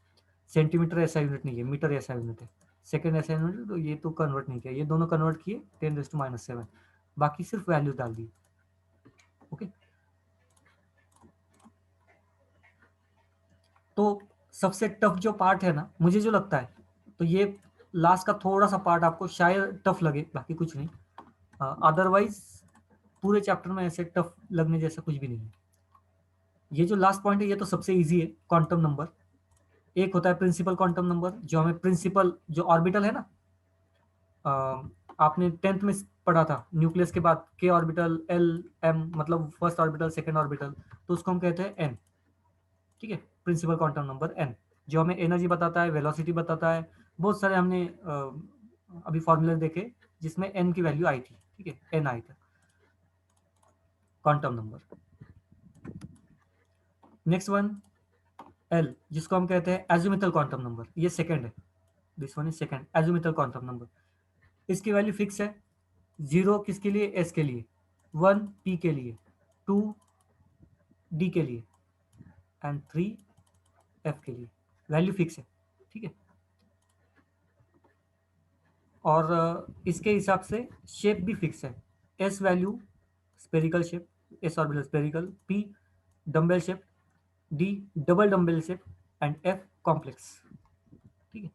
सेंटीमीटर ऐसा यूनिट नहीं है, मीटर ऐसा यूनिट है, सेकंड ऐसा यूनिट है, तो ये तो कन्वर्ट नहीं किया, ये दोनों कन्वर्ट किए 10⁻⁷, बाकी सिर्फ वैल्यू डाल दी, ओके। तो सबसे टफ जो पार्ट है ना, मुझे जो लगता है, तो ये लास्ट का थोड़ा सा पार्ट आपको शायद टफ लगे, बाकी कुछ नहीं, अदरवाइज पूरे चैप्टर में ऐसे टफ लगने जैसा कुछ भी नहीं है। ये जो लास्ट पॉइंट है ये तो सबसे इजी है, क्वांटम नंबर। एक होता है प्रिंसिपल क्वांटम नंबर, जो हमें प्रिंसिपल जो ऑर्बिटल है ना, आपने 10th में पढ़ा था, न्यूक्लियस के बाद के ऑर्बिटल, एल एम, मतलब फर्स्ट ऑर्बिटल सेकंड ऑर्बिटल, तो उसको हम कहते हैं एन, ठीक है। प्रिंसिपल क्वांटम नंबर एन, जो हमें एनर्जी बताता है, वेलोसिटी बताता है, बहुत सारे हमने अभी फॉर्मूले देखे जिसमें एन की वैल्यू आई थी, ठीक है, एन आई था quantum number. Next one L, जिसको हम कहते हैं एजिमुथल क्वांटम नंबर, ये सेकंड है, this one is second, azimuthal quantum number. इसकी वैल्यू फिक्स है, 0 किसके लिए, एस के लिए, 1 पी के लिए, 2 डी के लिए, एंड 3 एफ के लिए, वैल्यू फिक्स है, ठीक है। और इसके हिसाब से शेप भी फिक्स है, S value spherical shape, S orbital spherical, P dumbbell shape, D double dumbbell shape, and F complex, ठीक है।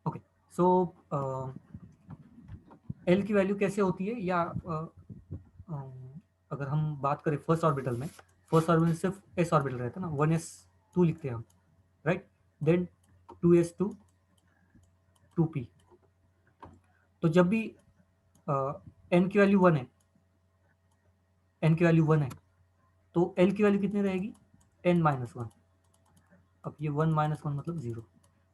ओके, सो एल की वैल्यू कैसे होती है, या अगर हम बात करें फर्स्ट ऑर्बिटल में, फर्स्ट ऑर्बिटल सिर्फ एस ऑर्बिटल रहता है ना, 1s2 लिखते हैं हम, राइट, देन 2s2 2p। तो जब भी एन की वैल्यू 1 है, एन की वैल्यू 1 है, तो एल की वैल्यू कितनी रहेगी, n-1। अब ये 1-1 मतलब 0,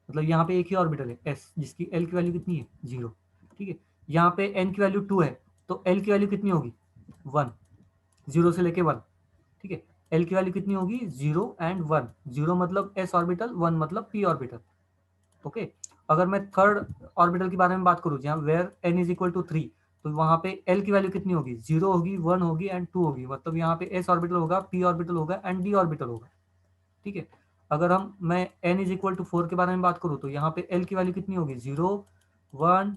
मतलब यहाँ पे एक ही ऑर्बिटल है एस जिसकी एल की वैल्यू कितनी है, 0, ठीक है। यहाँ पे एन की वैल्यू 2 है, तो एल की वैल्यू कितनी होगी, 1, 0 से लेके 1, ठीक है। एल की वैल्यू कितनी होगी, 0 एंड 1, 0 मतलब एस ऑर्बिटल, 1 मतलब पी ऑर्बिटल, ओके। अगर मैं थर्ड ऑर्बिटल के बारे में बात करूँ, जहाँ where N is equal to 3, तो वहाँ पे एल की वैल्यू कितनी होगी, 0 होगी, 1 होगी एंड 2 होगी, मतलब यहाँ पे एस ऑर्बिटल होगा, पी ऑर्बिटल होगा एंड डी ऑर्बिटल होगा, ठीक है। अगर मैं एन इज इक्वल टू 4 के बारे में बात करूँ, तो यहाँ पे एल की वैल्यू कितनी होगी, 0, 1,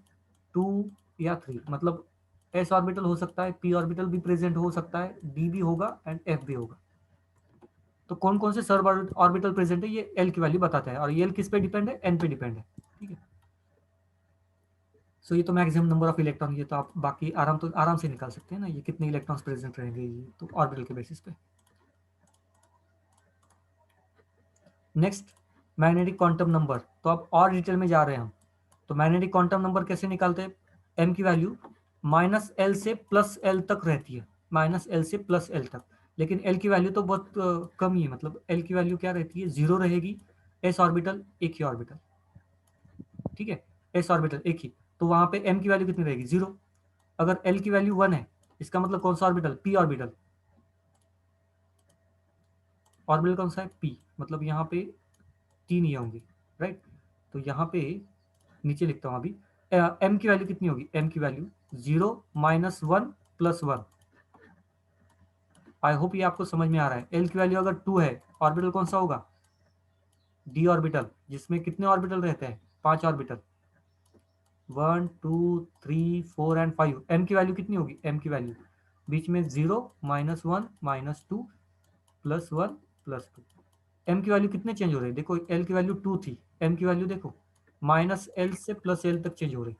2 या 3, मतलब एस ऑर्बिटल हो सकता है, पी ऑर्बिटल भी प्रेजेंट हो सकता है, डी भी होगा एंड एफ भी होगा। तो कौन कौन से सब ऑर्बिटल प्रेजेंट है, ये एल की वैल्यू बताता है, और ये एल किस पे डिपेंड है, एन पे डिपेंड है, ठीक है। सो ये तो मैक्सिमम नंबर ऑफ इलेक्ट्रॉन, ये तो आप बाकी आराम से निकाल सकते हैं ना, ये कितने इलेक्ट्रॉन्स प्रेजेंट रहेंगे, ये तो ऑर्बिटल के बेसिस पे। नेक्स्ट मैग्नेटिक क्वांटम नंबर, तो अब और डिटेल में जा रहे हैं हम। तो मैग्नेटिक क्वांटम नंबर कैसे निकालते हैं, एम की वैल्यू -L से +L तक रहती है, -L से +L तक, लेकिन एल की वैल्यू तो बहुत कम ही है, मतलब एल की वैल्यू क्या रहती है, 0 रहेगी, एस ऑर्बिटल एक ही ऑर्बिटल, ठीक है, एस ऑर्बिटल एक ही, तो वहां पे एम की वैल्यू कितनी रहेगी, 0। अगर एल की वैल्यू 1 है, इसका मतलब कौन सा ऑर्बिटल, पी ऑर्बिटल, ऑर्बिटल कौन सा है, पी, मतलब यहाँ पे 3 ये होंगे, राइट। तो यहाँ पे नीचे लिखता हूँ अभी, एम की वैल्यू कितनी होगी, एम की वैल्यू 0, -1 +1। आई होप ये आपको समझ में आ रहा है। एल की वैल्यू अगर 2 है, ऑर्बिटल कौन सा होगा, डी ऑर्बिटल, जिसमें कितने ऑर्बिटल रहते हैं, 5 ऑर्बिटल, 1 2 3 4 एंड 5। एम की वैल्यू कितनी होगी, एम की वैल्यू बीच में 0, -1 -2 +1 +2। एम की वैल्यू कितने चेंज हो रहे हैं, देखो एल की वैल्यू 2 थी, एम की वैल्यू देखो -L से +L तक चेंज हो रही,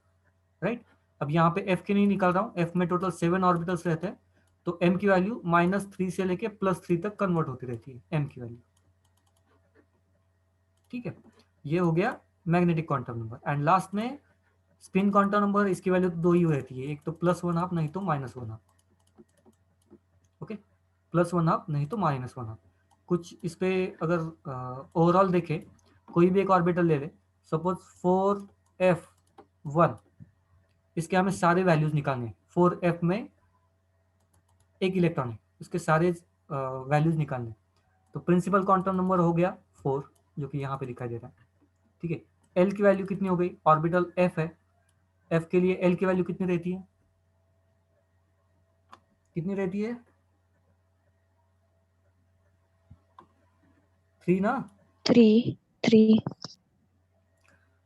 राइट। अब यहाँ पे एफ की नहीं निकाल रहा हूँ, एफ में टोटल 7 ऑर्बिटल्स रहते हैं, तो एम की वैल्यू -3 से लेके +3 तक कन्वर्ट होती रहती है एम की वैल्यू, ठीक है। ये हो गया magnetic quantum number. And last में स्पिन क्वांटम नंबर, इसकी वैल्यू तो 2 ही रहती है, एक तो +1/2 नहीं तो -1/2, ओके, +1/2 नहीं तो -1/2। कुछ इस पे अगर ओवरऑल देखें, कोई भी एक ऑर्बिटल ले ले, सपोज 4f1, इसके हमें सारे वैल्यूज निकालने हैं। 4f में एक इलेक्ट्रॉन है, उसके सारे वैल्यूज निकालने हैं। तो प्रिंसिपल क्वांटम नंबर हो गया 4, जो कि यहाँ पे दिखाई दे रहा है। ठीक है, एल की वैल्यू कितनी हो गई, ऑर्बिटल एफ है, एफ के लिए एल की वैल्यू कितनी रहती है, कितनी रहती है, 3 ना। 3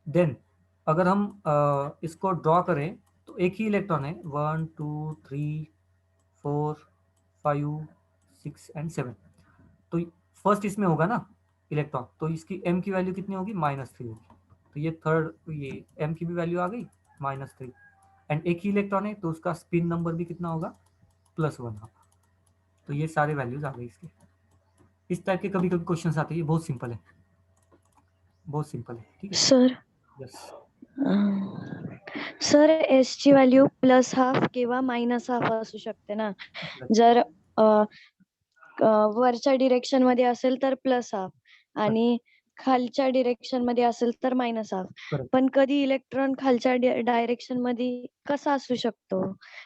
देन अगर हम इसको ड्रॉ करें तो एक ही इलेक्ट्रॉन है, 1 2 3 4 5 6 एंड 7। तो फर्स्ट इसमें होगा ना इलेक्ट्रॉन, तो इसकी m की वैल्यू कितनी होगी, -3 होगी। तो ये थर्ड, ये m की भी वैल्यू आ गई -3, एंड एक ही इलेक्ट्रॉन है तो उसका स्पिन नंबर भी कितना होगा, +1 होगा। तो ये सारे वैल्यूज आ गए इसके। इस टाइप के कभी कभी क्वेश्चन आते हैं, ये बहुत सिंपल है, बहुत सिंपल है। ठीक है, सर, यस। सर एस ची व्हॅल्यू +½ किंवा -½ असू शकते ना. जर वरच्या डिरेक्शन मध्ये असेल तर +½ आणि खालच्या डिरेक्शन मध्ये असेल तर -½ करेक्ट. पण कधी इलेक्ट्रॉन खालच्या डायरेक्शन मध्ये कसा असू शकतो,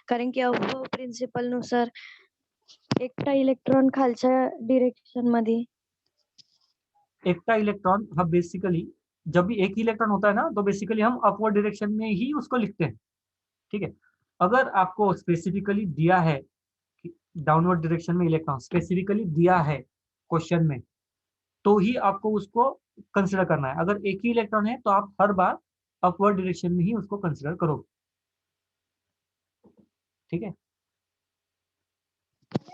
कारण की अबोव प्रिन्सिपल नुसार एकटा इलेक्ट्रॉन खालच्या डिरेक्शन मध्ये. एकटा इलेक्ट्रॉन हम बेसिकली, जब भी एक ही इलेक्ट्रॉन होता है ना, तो बेसिकली हम अपवर्ड डायरेक्शन में ही उसको लिखते हैं। ठीक है, अगर आपको स्पेसिफिकली दिया है कि डाउनवर्ड डायरेक्शन में इलेक्ट्रॉन स्पेसिफिकली दिया है क्वेश्चन में, तो ही आपको उसको कंसिडर करना है। अगर एक ही इलेक्ट्रॉन है तो आप हर बार अपवर्ड डायरेक्शन में ही उसको कंसिडर करोगे। ठीक है,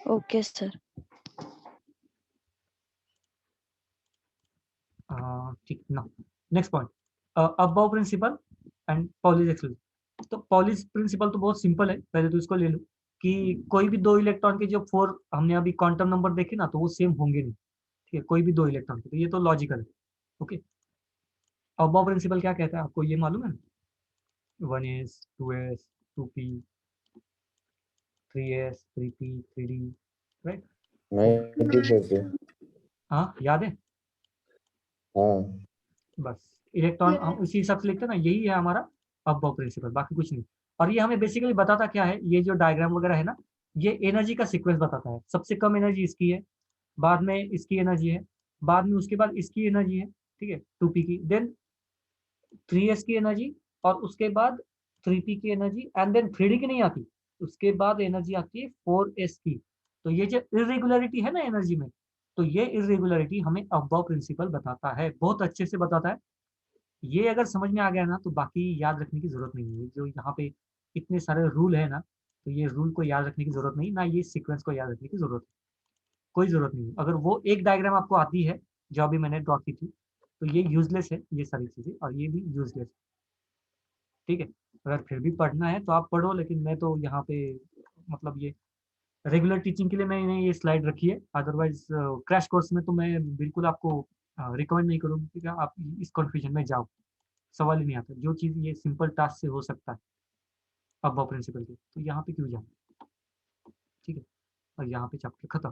ओके सर. ठीक ना। Next point, Aufbau principle and Pauli's exclusion. तो पॉलीज प्रिंसिपल तो बहुत सिंपल है, पहले तो इसको ले लो कि कोई भी दो इलेक्ट्रॉन के जो 4 हमने अभी क्वांटम नंबर देखे ना, तो वो सेम होंगे नहीं। ठीक है, कोई भी दो इलेक्ट्रॉन के, तो ये तो लॉजिकल है। ओके, अबव प्रिंसिपल क्या कहता है आपको ये मालूम है, 1s 2s 2p 3s 3p 3d, right. नहीं सकते। हाँ, याद है। हाँ बस इलेक्ट्रॉन हम उसी हिसाब से लिखते हैं ना, यही है हमारा अबव प्रिंसिपल, बाकी कुछ नहीं। और ये हमें बेसिकली बताता क्या है, ये जो डायग्राम वगैरह है ना, ये एनर्जी का सीक्वेंस बताता है। सबसे कम एनर्जी इसकी है, बाद में इसकी एनर्जी है, बाद में उसके बाद इसकी एनर्जी है। ठीक है, 2p की, देन 3s की एनर्जी, और उसके बाद 3p की एनर्जी, एंड देन 3d की नहीं आती, उसके बाद एनर्जी आती है 4s की। तो ये जो इरेगुलरिटी है ना एनर्जी में, तो ये इरेगुलरिटी हमें अबव प्रिंसिपल बताता है, बहुत अच्छे से बताता है। ये अगर समझ में आ गया ना, तो बाकी याद रखने की जरूरत नहीं है। जो यहाँ पे इतने सारे रूल है ना, तो ये रूल को याद रखने की जरूरत नहीं, ना ये सीक्वेंस को याद रखने की जरूरत है, कोई जरूरत नहीं है। अगर वो एक डायग्राम आपको आती है जो अभी मैंने ड्रॉ की थी, तो ये यूजलेस है, ये सारी चीजें, और ये भी यूजलेस है। ठीक है, अगर फिर भी पढ़ना है तो आप पढ़ो, लेकिन मैं तो यहाँ पे मतलब ये रेगुलर टीचिंग के लिए मैंने ये स्लाइड रखी है। अदरवाइज क्रैश कोर्स में तो मैं बिल्कुल आपको रिकमेंड नहीं करूँगी कि आप इस कन्फ्यूजन में जाओ, सवाल ही नहीं आता। जो चीज़ ये सिंपल टास्क से हो सकता है अबव प्रिंसिपल के, तो यहाँ पे क्यों जाओ। ठीक है, और यहाँ पे चैप्टर खत्म।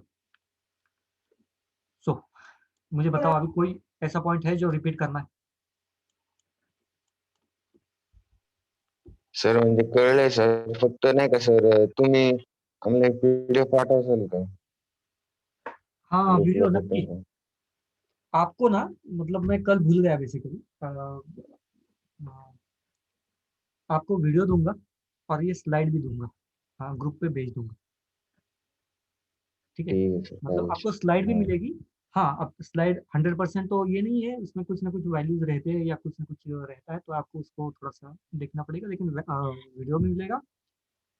सो मुझे बताओ अभी कोई ऐसा पॉइंट है जो रिपीट करना है। सर, म्हणजे कळलंय सर, फक्त नाही का सर, तुम्ही आम्हाला PDF पाठवसाल का हाँ, ग्रुपला वीडियो नक्की। पाठवसाल? आपको ना, मतलब मैं कल भूल गया बेसिकली, आपको वीडियो दूंगा और ये स्लाइड भी दूंगा, हाँ ग्रुप पे भेज दूंगा। ठीक है, ठीक है सर, मतलब चालेल. आपको स्लाइड भी हाँ मिलेगी। हाँ, अब स्लाइड 100% तो ये नहीं है, इसमें कुछ ना कुछ वैल्यूज रहते हैं या कुछ ना कुछ रहता है, तो आपको उसको थोड़ा सा देखना पड़ेगा, लेकिन वीडियो भी मिलेगा,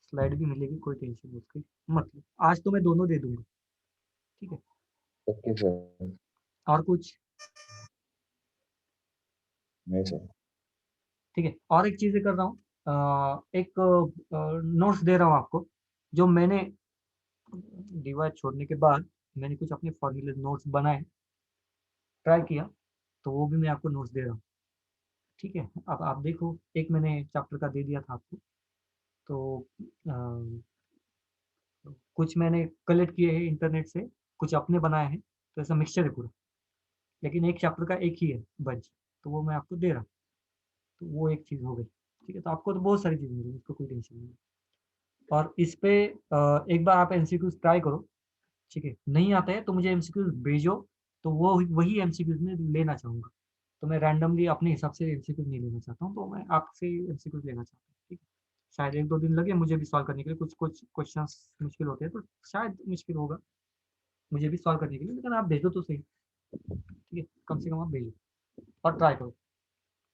स्लाइड भी मिलेगी, कोई टेंशन उसकी मतलब। आज तो मैं दोनों दे दूंगा। ठीक है, ओके सर. और कुछ। नाही सर. ठीक है, और एक चीज़ कर रहा हूँ, एक नोट्स दे रहा हूँ आपको, जो मैंने डिवाइड छोड़ने के बाद मैंने कुछ अपने फॉर्मूले नोट्स बनाए, ट्राई किया, तो वो भी मैं आपको नोट्स दे रहा हूँ। ठीक है, अब आप देखो, एक मैंने चैप्टर का दे दिया था आपको, तो कुछ मैंने कलेक्ट किए हैं इंटरनेट से, कुछ अपने बनाए हैं, तो ऐसा मिक्सचर है पूरा, लेकिन एक चैप्टर का एक ही है बंच, तो वो मैं आपको दे रहा हूँ, तो वो एक चीज़ हो गई। ठीक है, तो आपको तो बहुत सारी चीज़ें मिलेगी, इसको कोई टेंशन नहीं है। और इस पे एक बार आप एमसीक्यूज ट्राई करो, ठीक है, नहीं आता है तो मुझे एमसीक्यूज भेजो, तो वो वही एमसीक्यूज में लेना चाहूँगा। तो मैं रैंडमली अपने हिसाब से एमसीक्यूज नहीं लेना चाहता हूँ, तो मैं आपसे एमसीक्यूज लेना चाहता हूँ। ठीक है, शायद 1-2 दिन लगे मुझे भी सॉल्व करने के लिए, कुछ कुछ क्वेश्चन मुश्किल होते हैं तो शायद मुश्किल होगा मुझे भी सॉल्व करने के लिए, लेकिन आप भेजो तो सही। ठीक है, कम से कम आप भेजो और ट्राई करो।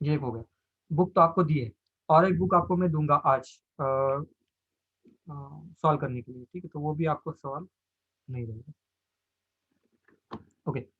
ये एक हो गया, बुक तो आपको दी है, और एक बुक आपको मैं दूंगा आज सॉल्व करने के लिए। ठीक है, तो वो भी आपको सवाल नहीं रहेगा। ओके।